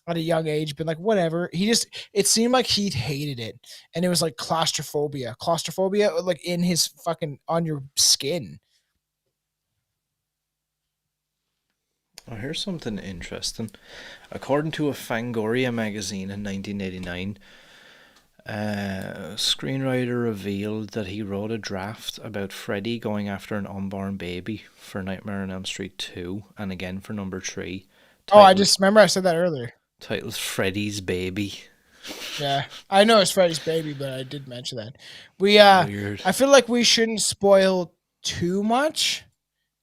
at a young age been like whatever. He just it seemed like he hated it, and it was like claustrophobia like in his fucking on your skin.
Oh, here's something interesting. According to a Fangoria magazine in 1989, a screenwriter revealed that he wrote a draft about Freddy going after an unborn baby for Nightmare on Elm Street 2 and again for number 3,
Oh, I
titled,
just remember I said that earlier.
titled Freddy's Baby.
Yeah, I know it's Freddy's baby, but I did mention that.
Weird.
I feel like we shouldn't spoil too much,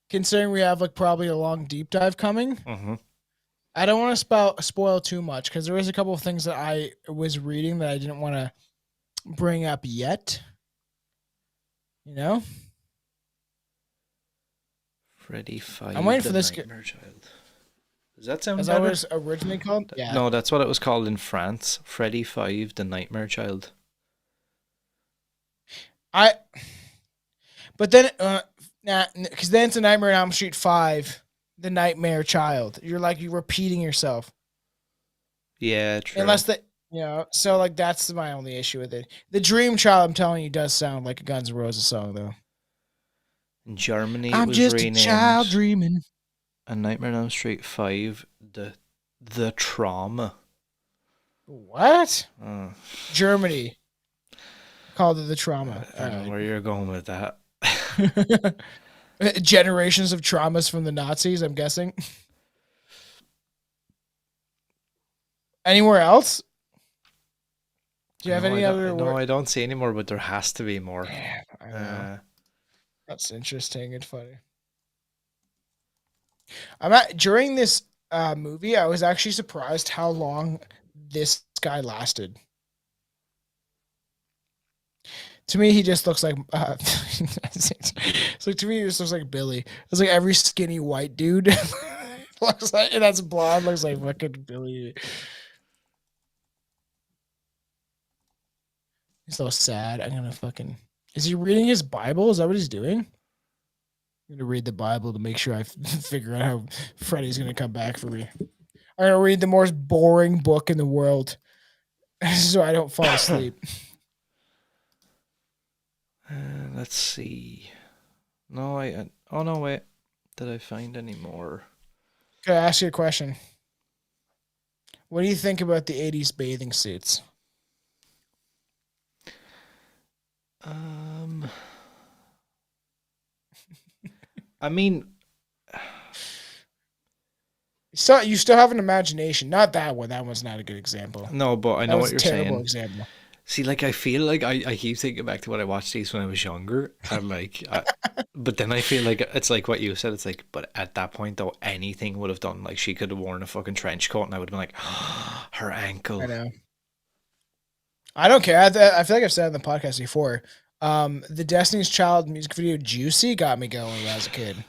considering we have like probably a long deep dive coming.
Hmm.
I don't want to spoil too much because there is a couple of things that I was reading that I didn't want to bring up yet. You know,
Freddy
I'm
5,
waiting
the
for this.
Nightmare Child. Does that sound
Is that what
better?
it's originally called? Yeah.
No, that's what it was called in France. Freddy 5, the Nightmare Child.
I. But then, nah, because then it's a Nightmare on Elm Street 5, the Nightmare Child. You're repeating yourself.
Yeah, true.
Unless the so like that's my only issue with it. The Dream Child, I'm telling you, does sound like a Guns N' Roses song though.
In Germany, it
I'm
was
just a child
renamed
dreaming.
A Nightmare on Elm Street 5, the Trauma.
What?
Uh,
Germany called it the Trauma.
I don't know where you're going with that.
Generations of traumas from the Nazis, I'm guessing. Anywhere else? Do you have any other
No,
word?
I don't see any more, but there has to be more.
Damn, I know. That's interesting and funny. During this movie, I was actually surprised how long this guy lasted. To me, he just looks like. So to me, he just looks like Billy. It's like every skinny white dude looks like, and that's blonde. Looks like fucking Billy. He's so sad. I'm gonna fucking. Is he reading his Bible? Is that what he's doing? I'm gonna read the Bible to make sure I figure out how Freddy's gonna come back for me. I'm gonna read the most boring book in the world, so I don't fall asleep.
Let's see. No, oh no, wait. Did I find any more?
Can I ask you a question? What do you think about the '80s bathing suits?
I mean,
So you still have an imagination. Not that one. That one's not a good example.
no, but I
That
know
was
what
a
you're
terrible
saying.
example.
See, like, I feel like I keep thinking back to when I watched these when I was younger, and like, but then I feel like it's like what you said. It's like, but at that point, though, anything would have done. Like, she could have worn a fucking trench coat, and I would have been like, her
I
ankle.
know. I don't care. I feel like I've said it on the podcast before. The Destiny's Child music video "Juicy" got me going when I was a kid.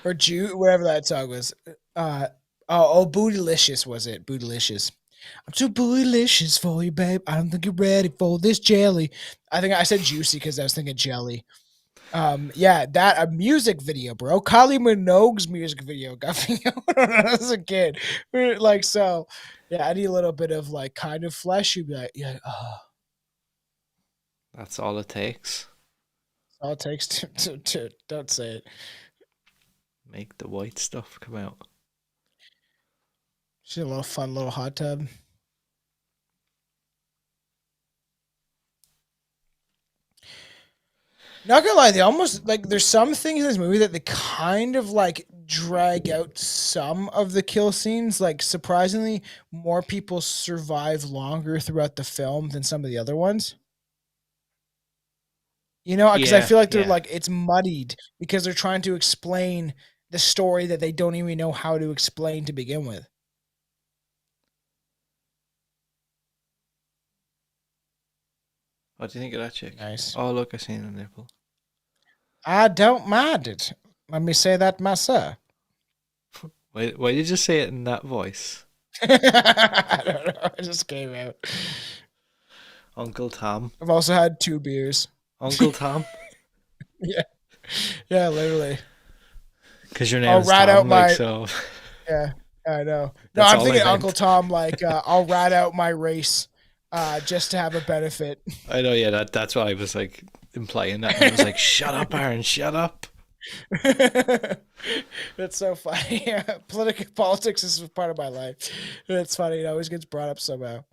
Or whatever that song was. Bootylicious was it? Bootylicious. I'm too bootylicious for you, babe. I don't think you're ready for this jelly. I think I said juicy because I was thinking jelly. Yeah, that a music video, bro. Kylie Minogue's music video got me going when I was a kid. Like so, yeah. I need a little bit of like kind of flesh. You'd be like, yeah, oh,
That's all it takes.
that's all it takes to don't say it.
Make the white stuff come out.
Just a little fun little hot tub. Not gonna lie, they almost like there's some things in this movie that they kind of like drag out some of the kill scenes. Like surprisingly, more people survive longer throughout the film than some of the other ones. You know, because I
Yeah,
feel like they're
yeah.
like it's muddied because they're trying to explain the story that they don't even know how to explain to begin with.
What do you think of that chick?
Nice.
Oh, look, I seen a nipple.
I don't mind it. Let me say that myself.
Why did you say it in that voice?
I don't know. It just came out.
Uncle Tom.
I've also had 2 beers.
Uncle Tom?
Yeah. Yeah, literally.
Because your name
I'll
is
rat out
Tom, like,
my
so.
yeah, I know. No,
That's
I'm
all I
thinking
meant.
Uncle Tom like I'll rat out my race just to have a benefit.
I know, yeah, that's why I was like implying that. And I was like, shut up, Aaron, shut up.
That's so funny. Yeah, politics is part of my life. It's funny. It always gets brought up somehow.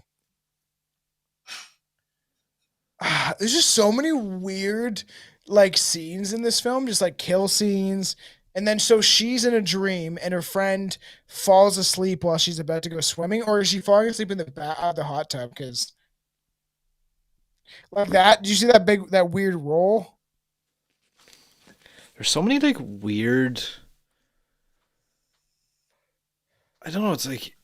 There's just so many weird like scenes in this film, just like kill scenes And then so she's in a dream, and her friend falls asleep while she's about to go swimming, or is she falling asleep in the hot tub? Because like that, did you see that weird roll?
There's so many like weird. I don't know. It's like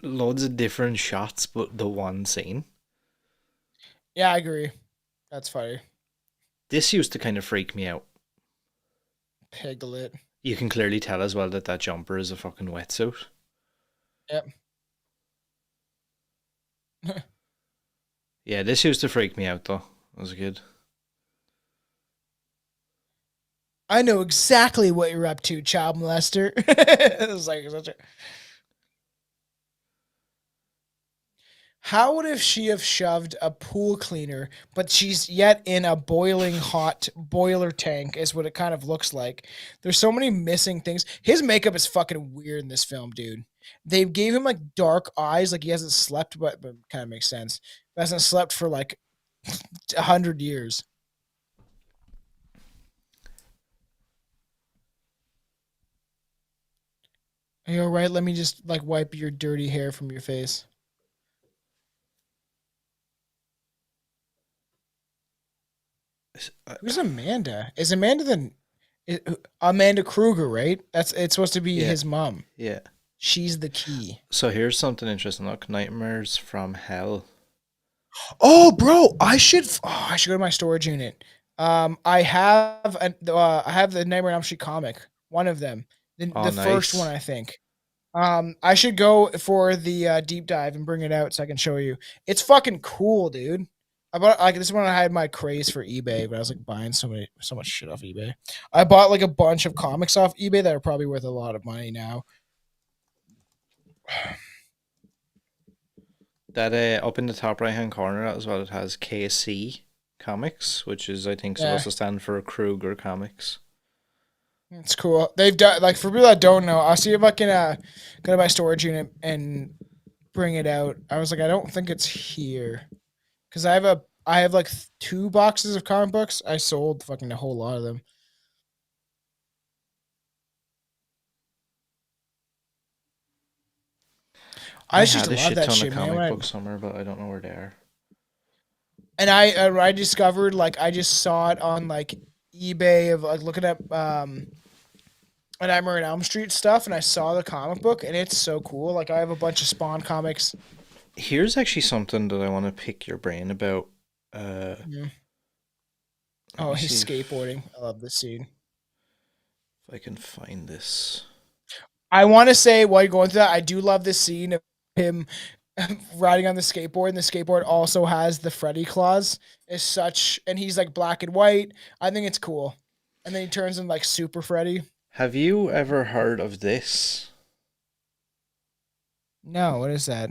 loads of different shots, but the one scene.
Yeah, I agree. That's funny.
This used to kind of freak me out.
Piglet.
You can clearly tell as well that that jumper is a fucking wetsuit.
Yep.
Yeah, this used to freak me out though. As a kid.
I know exactly what you're up to, child molester. It was like such a. How would if she have shoved a pool cleaner, but she's yet in a boiling hot boiler tank, is what it kind of looks like. There's so many missing things. His makeup is fucking weird in this film, dude. They gave him like dark eyes, like he hasn't slept, but kind of makes sense. He hasn't slept for like 100 years. Are you all right? Let me just like wipe your dirty hair from your face.
Uh,
Who's Amanda? Is Amanda Amanda Krueger, right? It's supposed to be
Yeah,
his mom.
yeah.
She's the key.
So here's something interesting. Look, Nightmares from Hell.
Oh, bro, I should go to my storage unit. I have the Nightmare on Elm Street comic, one of them,
Oh,
the first one,
nice.
I think. I should go for the deep dive and bring it out so I can show you. It's fucking cool, dude. I bought like this is when I had my craze for eBay, but I was like buying so much shit off eBay. I bought like a bunch of comics off eBay that are probably worth a lot of money now.
That up in the top right hand corner as well, it has KC Comics, which is I think supposed
Yeah,
to stand for Krueger Comics.
it's cool. They've done like for people that don't know, I'll see if I can go to my storage unit and bring it out. I was like, I don't think it's here because I have like 2 boxes of comic books. I sold fucking a whole lot of them. I
I
just used
had
to
a
love
shit
that
ton of
shit, man.
comic books somewhere, but I don't know where they are.
And I discovered like I just saw it on like eBay of like looking at and Aran and Elm Street stuff, and I saw the comic book, and it's so cool. Like I have a bunch of Spawn comics.
Here's actually something that I want to pick your brain about.
Yeah.
Let
Oh,
me
he's
see
skateboarding. I love this scene.
if I can find this.
I want to say while you're going through that, I do love this scene of him riding on the skateboard, and the skateboard also has the Freddy claws. Is such, and he's like black and white. I think it's cool. And then he turns in like Super Freddy.
Have you ever heard of this?
No, what is that?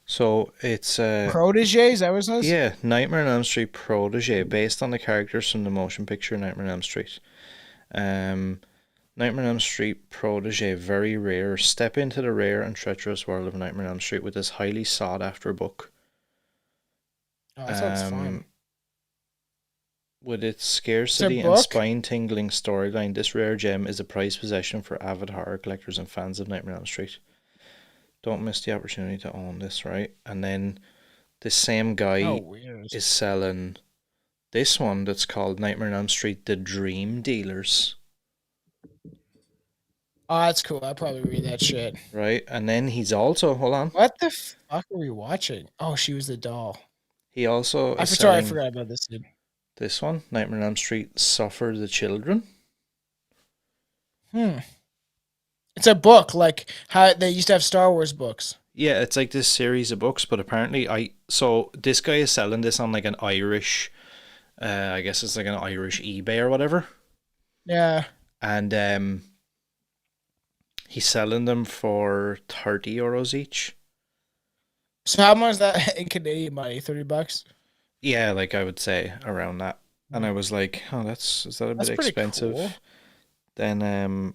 So it's
Protege? Is that what it says?
yeah, Nightmare on Elm Street protege, based on the characters from the motion picture Nightmare on Elm Street. Um, Nightmare on Elm Street protege, very rare. Step into the rare and treacherous world of Nightmare on Elm Street with this highly sought after book.
Oh, that sounds
Um,
fun.
with its
It's a
scarcity and
book.
spine tingling storyline, this rare gem is a prized possession for avid horror collectors and fans of Nightmare on Elm Street. Don't miss the opportunity to own this, right? And then the same
Oh,
guy
weird.
is selling this one that's called Nightmare on Elm Street: The Dream Dealers,
Oh, that's cool. I'll probably read that shit.
right? And then he's also, hold on,
What the fuck are we watching? Oh, she was the doll.
he also is
Sorry, I
selling
forgot about this dude.
this one, Nightmare on Elm Street: Suffer the Children.
Hmm. It's a book, like how they used to have Star Wars books.
Yeah, it's like this series of books, but apparently so this guy is selling this on like an Irish, I guess it's like an Irish eBay or whatever,
Yeah.
and he's selling them for €30 each.
So how much is that in Canadian money? $30?
Yeah, like I would say around that. And
Hmm.
I was like, oh, is that a bit
That's pretty cool.
expensive? Then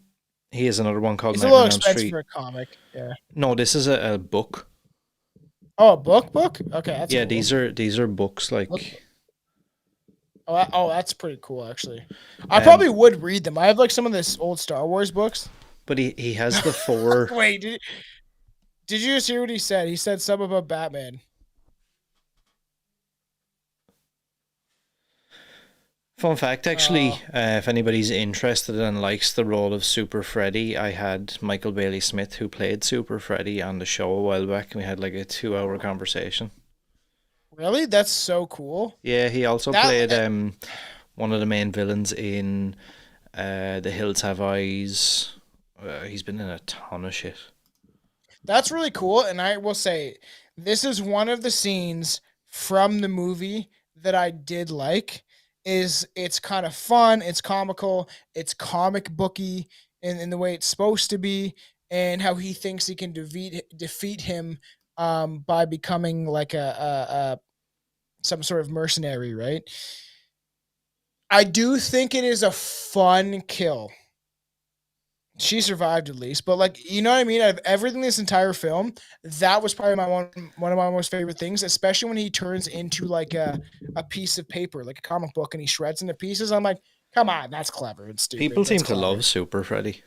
he has another one called
It's a
Nightmare
little
on Elm
expensive for
Street.
a comic. Yeah.
No, this is a book.
Oh, a book? Okay, that's
Yeah,
cool.
these are books
Look,
like
That's pretty cool, actually. I
Um,
probably would read them. I have like some of this old Star Wars books.
but he has the four.
Wait, did you just hear what he said? He said something about Batman.
Fun fact, actually,
Uh,
if anybody's interested and likes the role of Super Freddy, I had Michael Bailey Smith, who played Super Freddy, on the show a while back, and we had like a 2 hour conversation.
really? That's so cool.
Yeah, he also
That
played one of the main villains in The Hills Have Eyes. He's been in a ton of shit.
That's really cool. And I will say, this is one of the scenes from the movie that I did like. Is it's kind of fun, it's comical, it's comic booky in the way it's supposed to be, and how he thinks he can defeat him by becoming like a some sort of mercenary, right? I do think it is a fun kill. She survived at least, but like you know what I mean. Out of everything this entire film, that was probably my one of my most favorite things, especially when he turns into like a piece of paper, like a comic book, and he shreds into pieces. I'm like, come on, that's clever and
People
stupid. That's
seem to love
clever.
Super Freddy.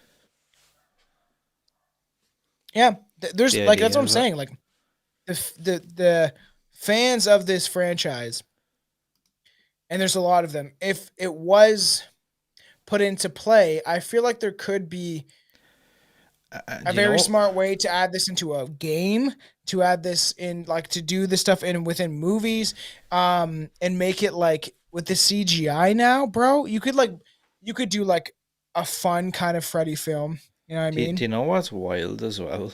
Yeah, there's
The
like that's what
idea
I'm
of it.
saying. Like the fans of this franchise, and there's a lot of them. If it was put into play, I feel like there could be a
Do you
very
know?
smart way to add this into a game, to add this in like to do this stuff in within movies, and make it like with the CGI now, bro. You could do like a fun kind of Freddy film. You know what I
Do
mean?
you know what's wild as well?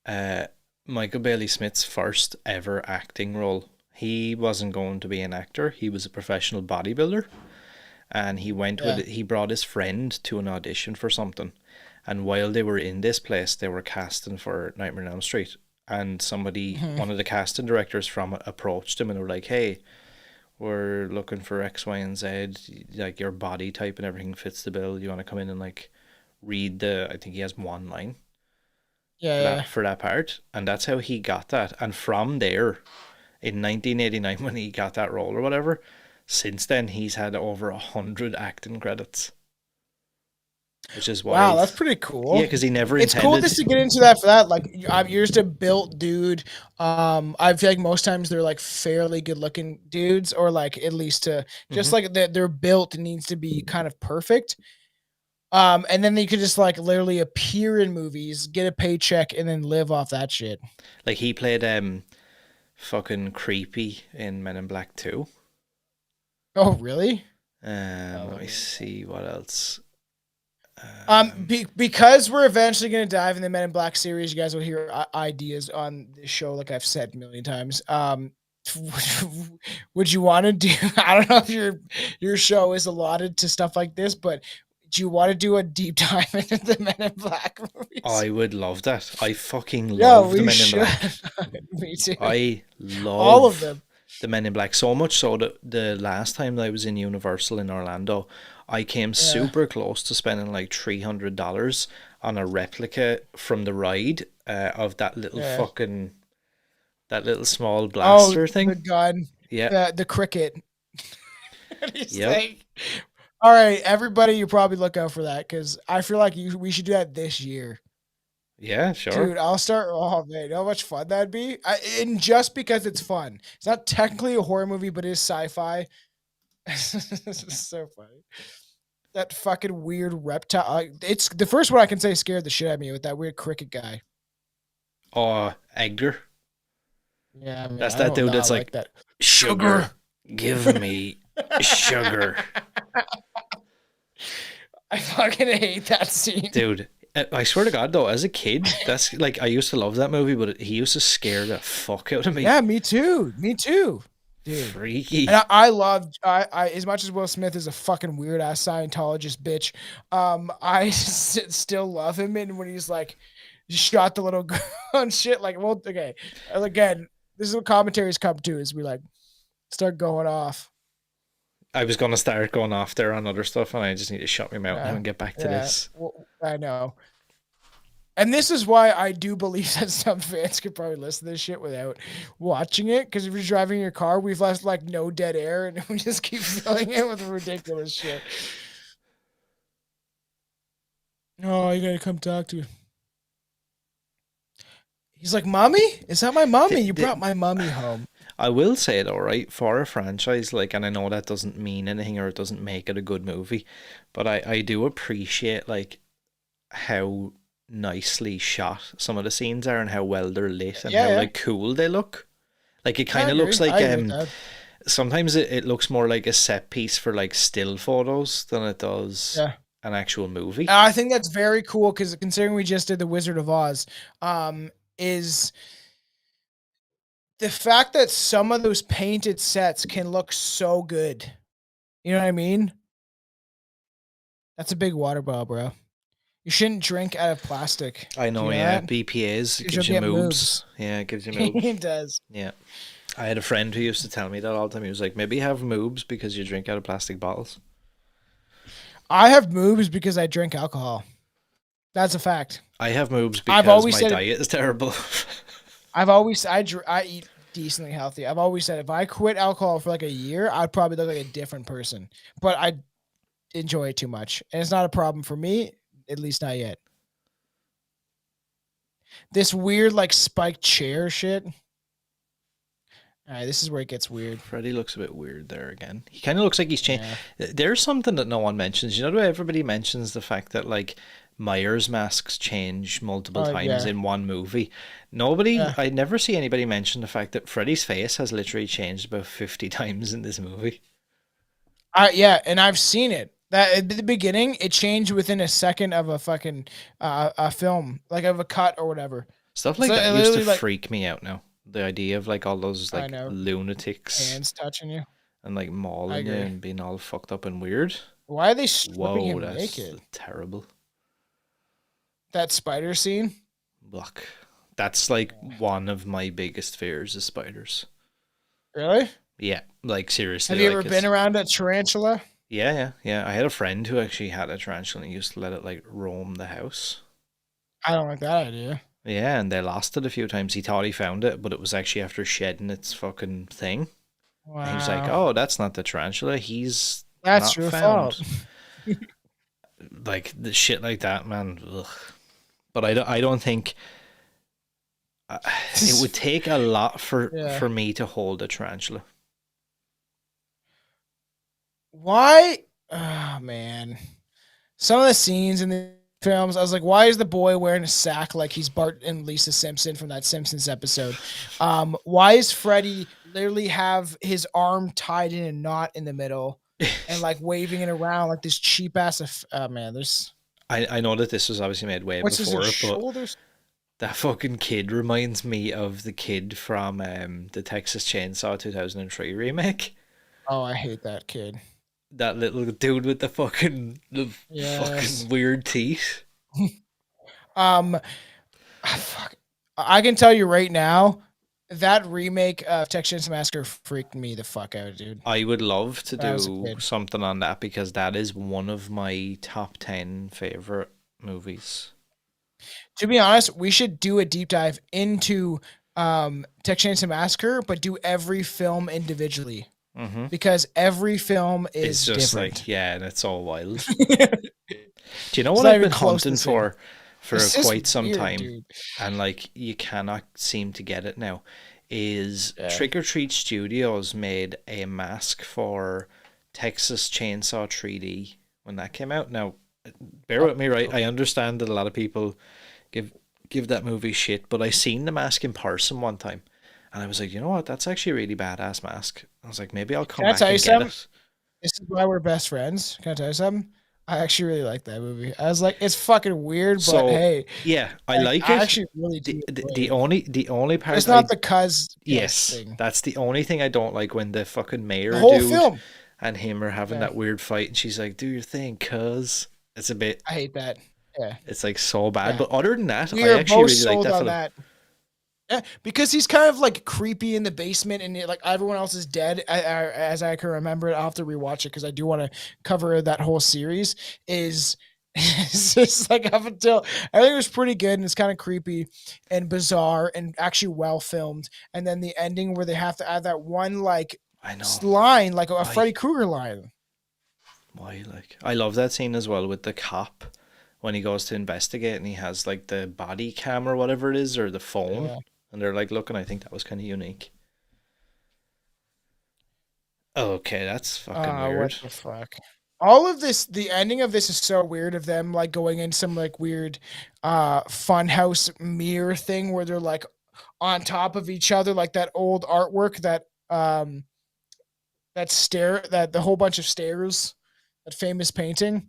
Uh, Michael Bailey Smith's first ever acting role. He wasn't going to be an actor. He was a professional bodybuilder, and
Yeah.
he brought his friend to an audition for something. And while they were in this place, they were casting for Nightmare on Elm Street. And
Mhm.
one of the casting directors from it, approached him and were like, "Hey, we're looking for X, Y, and Z. Like your body type and everything fits the bill. You want to come in and like read the? I think he has one line
Yeah, yeah.
for that part, and that's how he got that. And from there, in 1989, when he got that role or whatever, since then he's had over 100 acting credits, which is
Wow, that's
wild.
pretty
Yeah,
cool.
because he never
It's cool
intended.
just to get into that for that. Like, you're just a built dude. I feel like most times they're like fairly good looking dudes, or like at least to just
Hmm.
like they're built needs to be kind of perfect. And then they could just like literally appear in movies, get a paycheck, and then live off that shit.
Like he played fucking creepy in Men in Black 2.
Oh, really?
Let me see what else.
Because we're eventually going to dive in the Men in Black series, you guys will hear ideas on this show, like I've said a million times. Would you want to do? I don't know if your show is allotted to stuff like this, but do you want to do a deep dive into the Men in Black movies?
I would love that. I fucking
Yeah,
love the
we
Men in
should.
Black.
Me too.
I
All of
love
them.
the Men in Black so much so that the last time that I was in Universal in Orlando, I came
Yeah.
super close to spending like $300 on a replica from the ride of
Yeah.
that little small
Oh,
blaster
the
thing.
gun,
Yeah.
the cricket. He's
Yep.
like, all right, everybody, you probably look out for that because I feel like we should do that this year,
Yeah, sure.
dude. I'll start. Oh man, you know how much fun that'd be. And just because it's fun, it's not technically a horror movie, but it is sci-fi. This is so funny. That fucking weird reptile. It's the first one I can say scared the shit out of me with that weird cricket guy.
Oh, Edgar.
Yeah, man,
That's
I
that
don't
dude that's
not like
like,
that.
sugar.
Sugar.
Give me sugar.
I fucking hate that scene.
Dude, I swear to God, though, as a kid, that's like, I used to love that movie, but he used to scare the fuck out of me.
Yeah, me too. Me too, dude. And
Freaky.
I loved I as much as Will Smith is a fucking weird ass Scientologist bitch. I still love him, and when he's like shot the little girl and shit. Like, well, okay, again, this is what commentaries come to is we like start going off.
I was gonna start going off there on other stuff, and I just need to shut my mouth now
Yeah,
and get back to
yeah.
this.
Well, I know. And this is why I do believe that some fans could probably listen to this shit without watching it. Because if you're driving your car, we've left like no dead air, and we just keep filling it with ridiculous shit. Oh, you gotta come talk to me. He's like, "Mommy, is that my mommy? You brought my mommy home."
I will say it, all right, for a franchise, like, and I know that doesn't mean anything or it doesn't make it a good movie, but I do appreciate, like, how nicely shot some of the scenes are and how well they're lit and how,
Yeah,
like, cool they look. Like, it
yeah.
kind of looks like,
I agree with that.
sometimes it looks more like a set piece for, like, still photos than it does
Yeah.
an actual movie.
I think that's very cool because considering we just did the Wizard of Oz, is the fact that some of those painted sets can look so good. You know what I mean? That's a big water bottle, bro. You shouldn't drink out of plastic.
I
Do you
know,
know
yeah,
that?
BPAs, it
'Cause you'll
gives you
get
moobs.
moobs.
Yeah, it gives you moobs.
It does.
Yeah. I had a friend who used to tell me that all the time. He was like, maybe have moobs because you drink out of plastic bottles.
I have moobs because I drink alcohol. That's a fact.
I have moobs
I've
because
always
my
said
diet is terrible.
I eat decently healthy. I've always said if I quit alcohol for like a year, I'd probably look like a different person. But I enjoy it too much, and it's not a problem for me, at least not yet. This weird like spiked chair shit. All right, this is where it gets weird.
Freddy looks a bit weird there again. He kind of looks like he's changed.
Yeah.
There's something that no one mentions. You know, everybody mentions the fact that like Myers masks change multiple times
Yeah.
in one movie. Nobody,
Yeah.
I never see anybody mention the fact that Freddy's face has literally changed about 50 times in this movie.
Yeah, and I've seen it. That at the beginning, it changed within a second of a fucking a film, like of a cut or whatever.
Stuff like
So
that
it
used to
literally, like,
freak me out now. The idea of like all those
I
like
know,
lunatics
hands touching you.
and like
I
mauling you
agree.
and being all fucked up and weird.
Why are they stripping
Whoa,
him
that's
naked?
terrible.
That spider scene.
Look, that's like one of my biggest fears is spiders.
Really?
Yeah, like seriously.
Have you
like,
ever been around a tarantula?
Yeah. I had a friend who actually had a tarantula and he used to let it like roam the house.
I don't like that idea.
Yeah, and they lost it a few times. He thought he found it, but it was actually after shedding its fucking thing. And he was like,
Wow,
"Oh, that's not the tarantula. He's
that's
not
your
found."
fault.
Like the shit like that, man. Ugh. But I don't think it would take a lot
Yeah.
for me to hold a tarantula.
Why? Oh man, some of the scenes in the films, I was like, why is the boy wearing a sack like he's Bart and Lisa Simpson from that Simpsons episode? Why is Freddy literally have his arm tied in a knot in the middle and like waving it around like this cheap ass? Oh man, there's
I know that this was obviously made way
what's his
before, but
shoulders?
that fucking kid reminds me of the kid from the Texas Chainsaw 2003 remake.
Oh, I hate that kid.
That little dude with the
Yes.
fucking weird teeth.
Fuck. I can tell you right now, that remake of Texas Chainsaw Massacre freaked me the fuck out, dude.
I would love to
When I was a
do
kid.
something on that because that is one of my top 10 favorite movies.
To be honest, we should do a deep dive into Texas Chainsaw Massacre, but do every film individually
Mm-hmm.
because every film
It's
is
just
different.
like, yeah, and it's all wild.
It's
Do you know what
not
I've
even
been
close to
hunting
the same.
for
It's just
quite some
weird,
time,
dude.
and like you cannot seem to get it now? Is
Yeah.
Trick or Treat Studios made a mask for Texas Chainsaw 3D when that came out? Now, bear with me, right? I understand that a lot of people give that movie shit, but I seen the mask in person one time, and I was like, you know what? That's actually a really badass mask. I was like, maybe I'll come
Can I
back
tell you
and get
something?
it.
This is why we're best friends. Can I tell you something? I actually really like that movie. I was like, it's fucking weird, but
So
hey,
yeah, I
like,
like
I
it.
actually really do.
The
enjoy it.
only part
It's not the cuz
yes,
thing.
that's the only thing I don't like when the fucking
The
mayor
whole
dude
film.
and him are having
Yeah,
that weird fight, and she's like, "Do your thing, cuz." It's a bit,
I hate that. Yeah,
it's like so bad.
yeah.
But other than that,
We
I
are
actually
both
really like
sold
that
on
film.
that. Yeah, because he's kind of like creepy in the basement, and like everyone else is dead. As I can remember it, I'll have to rewatch it because I do want to cover that whole series. Is It's just like up until I think it was pretty good and it's kind of creepy and bizarre and actually well filmed. And then the ending where they have to add that one like
I know.
line, like a
Why?
Freddy Krueger line.
Why? Like, I love that scene as well with the cop when he goes to investigate and he has like the body cam or whatever it is or the phone,
Yeah.
and they're like looking. I think that was kind of unique. Okay, that's fucking
What
weird.
the fuck? All of this, the ending of this is so weird of them like going in some like weird funhouse mirror thing where they're like on top of each other, like that old artwork that stair that the whole bunch of stairs, that famous painting.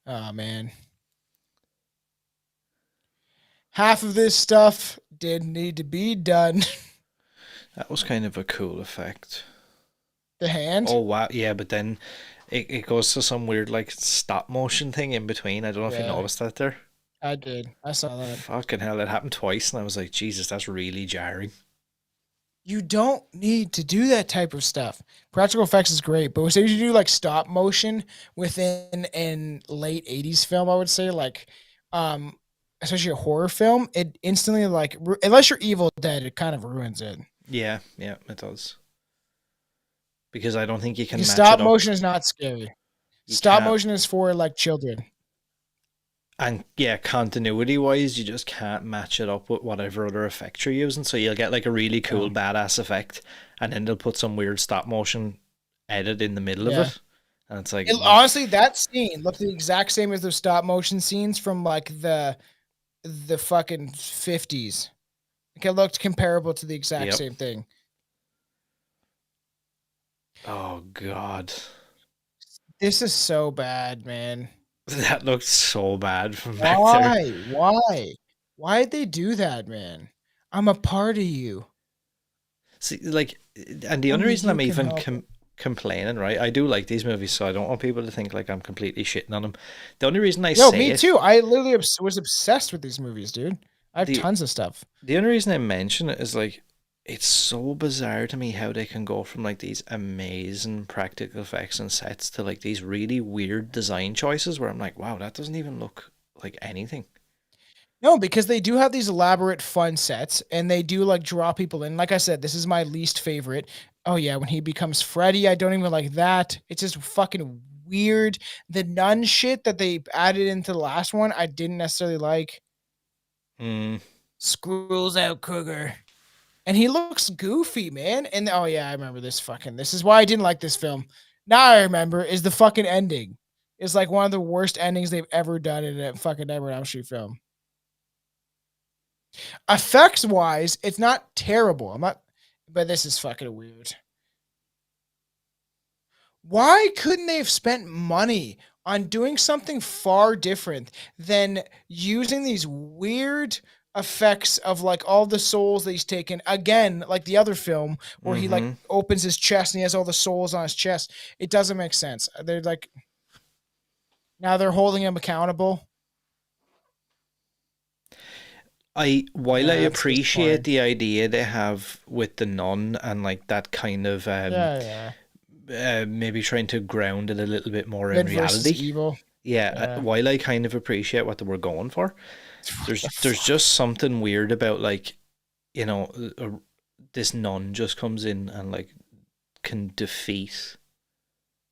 Oh man. Half of this stuff didn't need to be done.
That was kind of a cool effect.
The hand?
Oh wow, yeah, but then it goes to some weird like stop motion thing in between. I don't know if you
Yeah,
noticed that there.
I did. I saw that.
Fucking hell, that happened twice, and I was like, Jesus, that's really jarring.
You don't need to do that type of stuff. Practical effects is great, but say you do like stop motion within an late 80s film, I would say, like um especially a horror film, it instantly like unless you're Evil Dead, it kind of ruins it.
Yeah, yeah, it does. Because I don't think you can
Because
match it
stop
up.
motion is not scary.
You
Stop
can't.
motion is for like children.
And yeah, continuity wise, you just can't match it up with whatever other effect you're using. So you'll get like a really cool,
No.
badass effect, and then they'll put some weird stop motion edit in the middle of
Yeah.
it. And it's like,
Honestly, that scene looked the exact same as those stop motion scenes from like the fucking 50s. Like it looked comparable to the exact
yep.
same thing.
Oh, God.
This is so bad, man.
That looked so bad from back there.
Why? Why? Why'd they do that, man? I'm a part of you.
See, like, and the only
Only
reason
you
I'm
can
even
help it.
complaining, right? I do like these movies, so I don't want people to think like I'm completely shitting on them. The only reason I
Yo,
say
me
it,
too. I literally was obsessed with these movies, dude. I have
the
tons of stuff.
the only reason I mention it is like it's so bizarre to me how they can go from like these amazing practical effects and sets to like these really weird design choices where I'm like, wow, that doesn't even look like anything.
No, because they do have these elaborate fun sets and they do like draw people in. Like I said, this is my least favorite. Oh yeah, when he becomes Freddy, I don't even like that. It's just fucking weird. The nun shit that they added into the last one, I didn't necessarily like.
Hmm.
Screws out Krueger. And he looks goofy, man. And oh yeah, I remember this fucking. This is why I didn't like this film. Now I remember is the fucking ending. It's like one of the worst endings they've ever done in a fucking Nightmare on Elm Street film. Effects wise, it's not terrible. I'm not, but this is fucking weird. Why couldn't they have spent money on doing something far different than using these weird effects of like all the souls that he's taken again, like the other film where he like
Mm-hmm.
opens his chest and he has all the souls on his chest? It doesn't make sense. They're like now they're holding him accountable.
While I
Yeah, it's
appreciate
disappointing.
the idea they have with the nun and like that kind of
Yeah, yeah.
maybe trying to ground it a little bit more in
Good versus
reality.
evil.
Yeah,
Yeah.
while I kind of appreciate what they were going for,
What the
there's
fuck?
just something weird about like, you know, this nun just comes in and like can defeat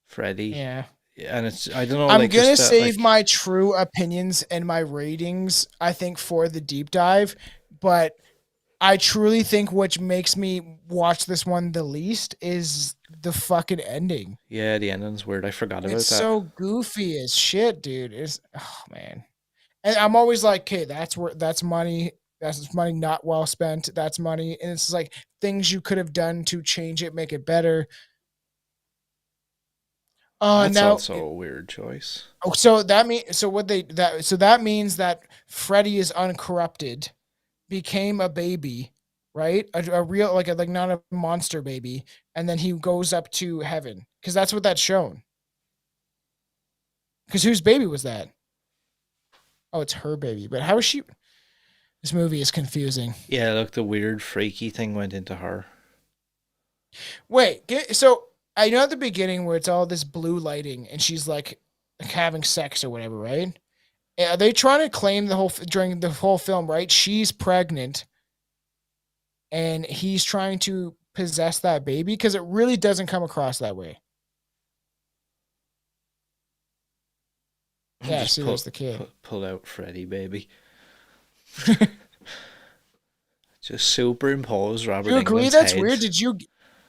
Freddy,
Yeah.
and it's I don't know
I'm
like
gonna
just that
save
like
my true opinions and my ratings, I think, for the deep dive, but I truly think what makes me watch this one the least is the fucking ending.
yeah the ending's weird. I forgot
It's
about that.
so goofy as shit, dude. It's oh man. And I'm always like, okay, that's where that's money. That's money not well spent. That's money. And it's like things you could have done to change it, make it better.
That's
Now
also a weird choice.
oh, so that means so what they that so that means that Freddy is uncorrupted, became a baby, right? A real like not a monster baby, and then he goes up to heaven because that's what that's shown. Because whose baby was that? Oh, it's her baby. But how is she? This movie is confusing.
Yeah, look, the weird freaky thing went into her.
Wait, so I know at the beginning where it's all this blue lighting and she's like having sex or whatever, right? Are they trying to claim during the whole film, right? She's pregnant and he's trying to possess that baby because it really doesn't come across that way. Yeah,
Just
see, there's the kid.
pull out Freddy, baby. Just superimpose
Do
Robert
you agree
England's
that's
head.
weird?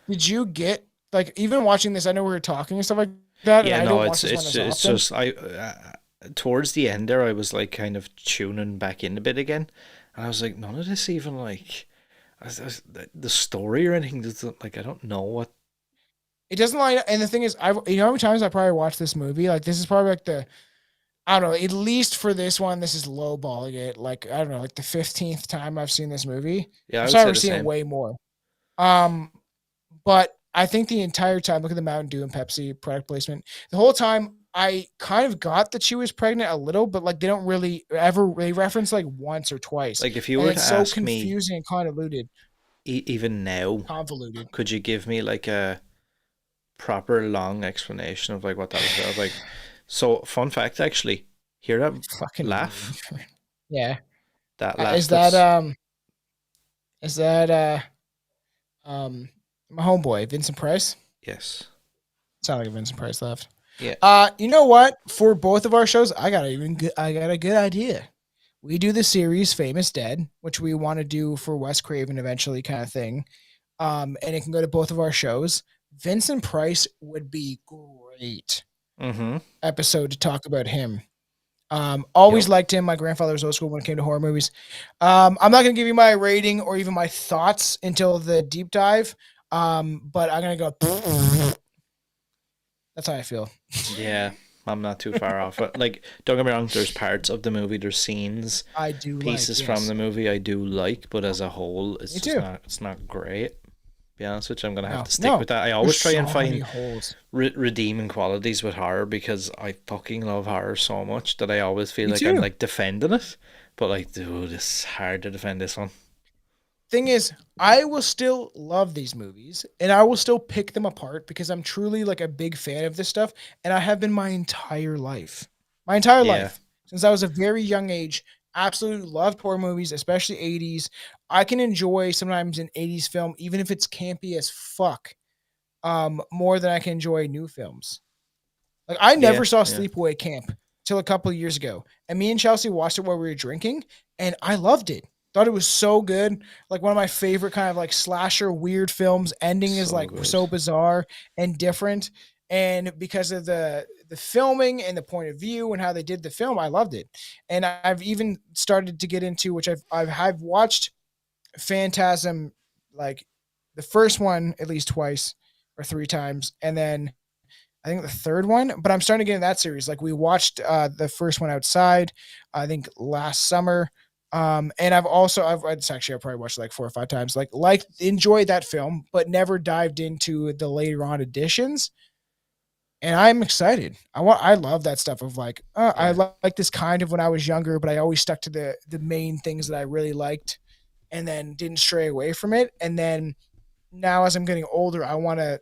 Did you get like even watching this? I know we were talking and stuff like that, and
Yeah,
I
no,
don't watch this one as
it's
often.
just towards the end there, I was like kind of tuning back in a bit again, and I was like, none of this even like the story or anything. Doesn't like I don't know what.
It doesn't line up. And the thing is, how many times I probably watched this movie? Like this is probably like the I don't know. At least for this one, this is lowballing it. Like I don't know, like the 15th time I've seen this movie.
Yeah, I
I've
would say
probably
the
seen it
same.
way more. Um, but I think the entire time, look at the Mountain Dew and Pepsi product placement. The whole time, I kind of got that she was pregnant a little, but like they don't really ever they reference like once or twice,
Like if you
and
were to
it's so
ask me,
confusing and convoluted.
even now,
Convoluted.
could you give me like a proper long explanation of like what that was about? Like, so fun fact actually, hear that
Fucking
laugh?
weird. Yeah.
That
Uh,
laugh
Is that
that's
um is that my homeboy Vincent Price?
yes.
Sound like a Vincent Price left.
Yeah.
You know what? For both of our shows, I got a good idea. We do the series Famous Dead, which we want to do for Wes Craven eventually, kind of thing. And it can go to both of our shows. Vincent Price would be great
Mm-hmm.
episode to talk about him. Always
Yep.
liked him. My grandfather was old school when it came to horror movies. I'm not gonna give you my rating or even my thoughts until the deep dive. But I'm gonna go. That's how I feel.
Yeah, I'm not too far off. But like, don't get me wrong. There's parts of the movie, there's scenes,
I do like,
pieces from
yes.
the movie I do like, but as a whole, it's
Me
just
too.
not. It's not great. To be honest with you, I'm gonna have
No,
to stick
no.
with that. I
There's
always try and
so many
find
holes.
redeeming qualities with horror because I fucking love horror so much that I always feel
Me
like I'm
too.
like defending it. But like, dude, it's hard to defend this one.
Thing is, I will still love these movies and I will still pick them apart because I'm truly like a big fan of this stuff. And I have been my entire life. My entire
Yeah,
life. Since I was a very young age. Absolutely loved horror movies, especially 80s. I can enjoy sometimes an 80s film, even if it's campy as fuck, more than I can enjoy new films. Like I
yeah,
never saw
yeah.
Sleepaway Camp till a couple of years ago, and me and Chelsea watched it while we were drinking, and I loved it. Thought it was so good. Like one of my favorite kind of like slasher weird films. Ending is
So
like
good.
so bizarre and different, and because of the filming and the point of view and how they did the film, I loved it. And I've even started to get into which I've watched Phantasm like the first one at least twice or three times, and then I think the third one, but I'm starting to get in that series. Like we watched the first one outside, I think last summer. And it's actually I probably watched it like four or five times. Like enjoyed that film, but never dived into the later on editions. And I'm excited. I love that stuff of like
Yeah,
like this kind of when I was younger, but I always stuck to the main things that I really liked, and then didn't stray away from it. And then now as I'm getting older, I want to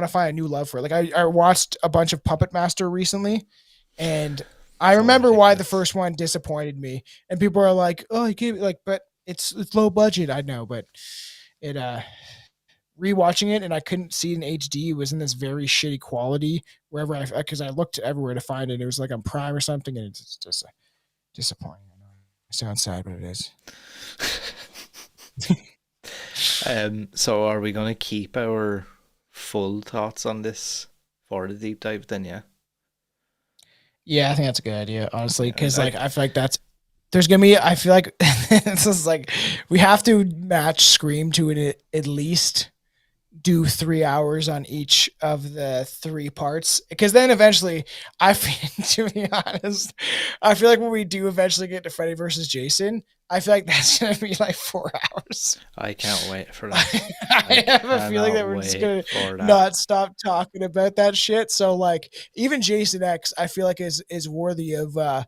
find a new love for it. Like I watched a bunch of Puppet Master recently, and I
it's all
remember why the
ridiculous.
first one disappointed me. And people are like, "Oh, you can't like," but it's low budget. I know, but it rewatching it and I couldn't see it in HD. It was in this very shitty quality wherever I because I looked everywhere to find it. It was like on Prime or something, and it's just disappointing. I know it sounds sad, but it is.
So are we gonna keep our full thoughts on this for the deep dive then? Yeah.
Yeah, I think that's a good idea, honestly,
Yeah.
because like I feel like that's there's gonna be. I feel like this is like we have to match Scream to it at least do 3 hours on each of the three parts because then eventually I feel to be honest, I feel like when we do eventually get to Freddy versus Jason, I feel like that's gonna be like 4 hours.
I can't wait for that. I
I have a feeling
cannot
that we're just
wait
gonna
for that.
not stop talking about that shit. So like even Jason X, I feel like is worthy of a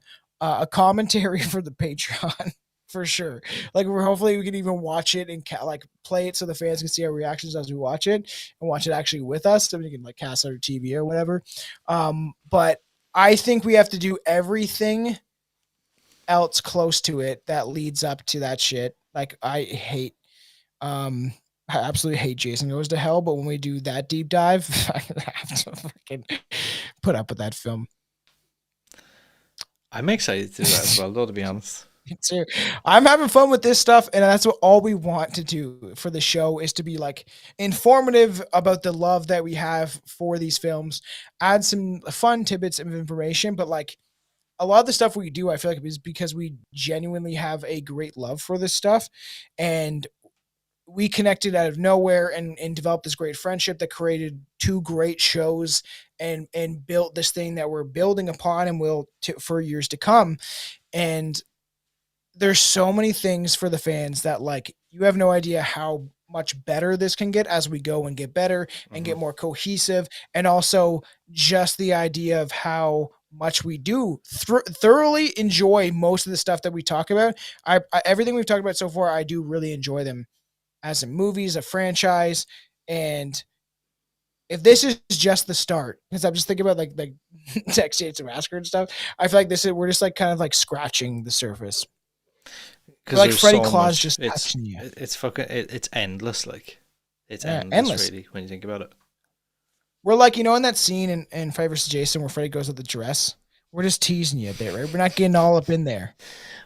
commentary for the Patreon. for sure. Like we're hopefully we can even watch it and like play it so the fans can see our reactions as we watch it and watch it actually with us, so we can like cast our TV or whatever. But I think we have to do everything else close to it that leads up to that shit. Like um I absolutely hate Jason Goes to Hell, but when we do that deep dive, I have to fucking put up with that film.
I'm excited to do that as well, though, to be honest.
So I'm having fun with this stuff, and that's what all we want to do for the show is to be like informative about the love that we have for these films, add some fun tidbits of information, but like a lot of the stuff we do, I feel like is because we genuinely have a great love for this stuff, and we connected out of nowhere and developed this great friendship that created two great shows and built this thing that we're building upon and will for years to come. And there's so many things for the fans that like you have no idea how much better this can get as we go and get better and get more cohesive, and also just the idea of how much we do thoroughly enjoy most of the stuff that we talk about. I everything we've talked about so far, I do really enjoy them as a movies, a franchise, and if this is just the start, because I'm just thinking about like Texas Chainsaw Massacre and stuff, I feel like this is we're just like kind of like scratching the surface.
Because
like
there's
Freddy
so
Claus
much.
just touching you.
It's fucking. It's endless. Like it's
Yeah,
endless, really, when you think about it.
We're like, you know, in that scene in Freddy vs. Jason where Freddy goes with the dress, we're just teasing you a bit, right? We're not getting all up in there.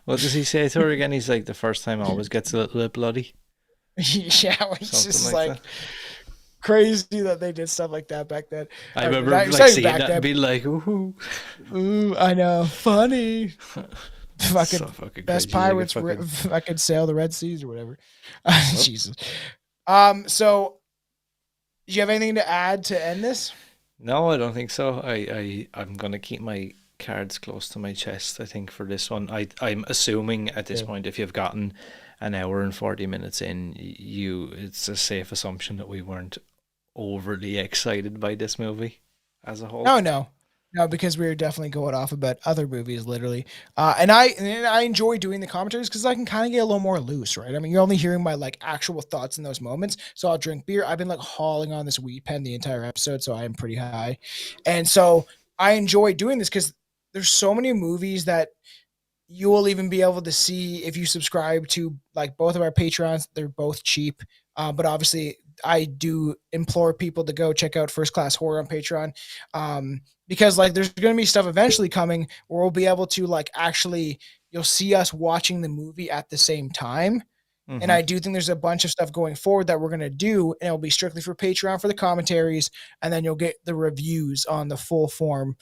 What does he say to her again? He's like, the first time always gets a little bit bloody.
Yeah, it's
Something
just
like
like
that.
crazy that they did stuff like that back then.
I
Or
remember
not-
like
sorry,
seeing
back
that
then.
and being like, ooh,
Ooh, I know, funny. Fucking
so fucking
best
crazy. Like a
pirates
fucking,
fucking sail the Red Seas or whatever.
Yep.
Jesus. So do you have anything to add to end this?
No, I don't think so. I'm gonna keep my cards close to my chest, I think, for this one. I'm assuming at this
Yeah.
point, if you've gotten an hour and 40 minutes in, it's a safe assumption that we weren't overly excited by this movie as a whole.
Oh no, because we were definitely going off about other movies, literally. And I enjoy doing the commentaries because I can kind of get a little more loose, right? I mean, you're only hearing my like actual thoughts in those moments. So I'll drink beer. I've been like hauling on this weed pen the entire episode, so I am pretty high, and so I enjoy doing this because there's so many movies that you will even be able to see if you subscribe to like both of our Patreons. They're both cheap, but obviously I do implore people to go check out First Class Horror on Patreon, because like there's going to be stuff eventually coming where we'll be able to like actually you'll see us watching the movie at the same time. And
Mm-hmm.
I do think there's a bunch of stuff going forward that we're going to do, and it'll be strictly for Patreon for the commentaries, and then you'll get the reviews on the full form,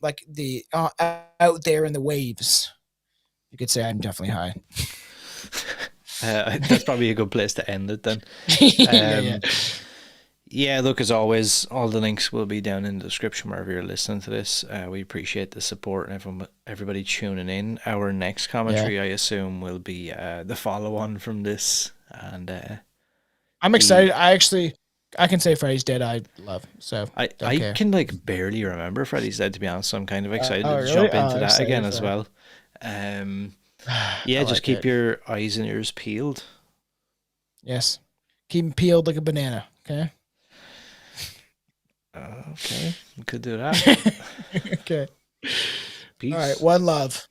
like the out there in the waves. You could say I'm definitely high.
That's probably a good place to end it then.
Yeah.
Yeah, look, as always, all the links will be down in the description wherever you're listening to this. We appreciate the support and everybody tuning in. Our next commentary, I assume, will be the follow-on from this. And
I'm excited. I can say Freddy's Dead I love, so
I
don't
I
care.
can like barely remember Freddy's Dead, to be honest, so I'm kind of excited
Oh,
to
really?
jump
Oh,
into
I'm
that
excited
again
for
as
that.
well. Yeah,
I
just
like
keep
it.
your eyes and ears peeled.
Yes. Keep them peeled like a banana, okay?
Okay, we could do that.
Okay. All right,
Peace.
one love.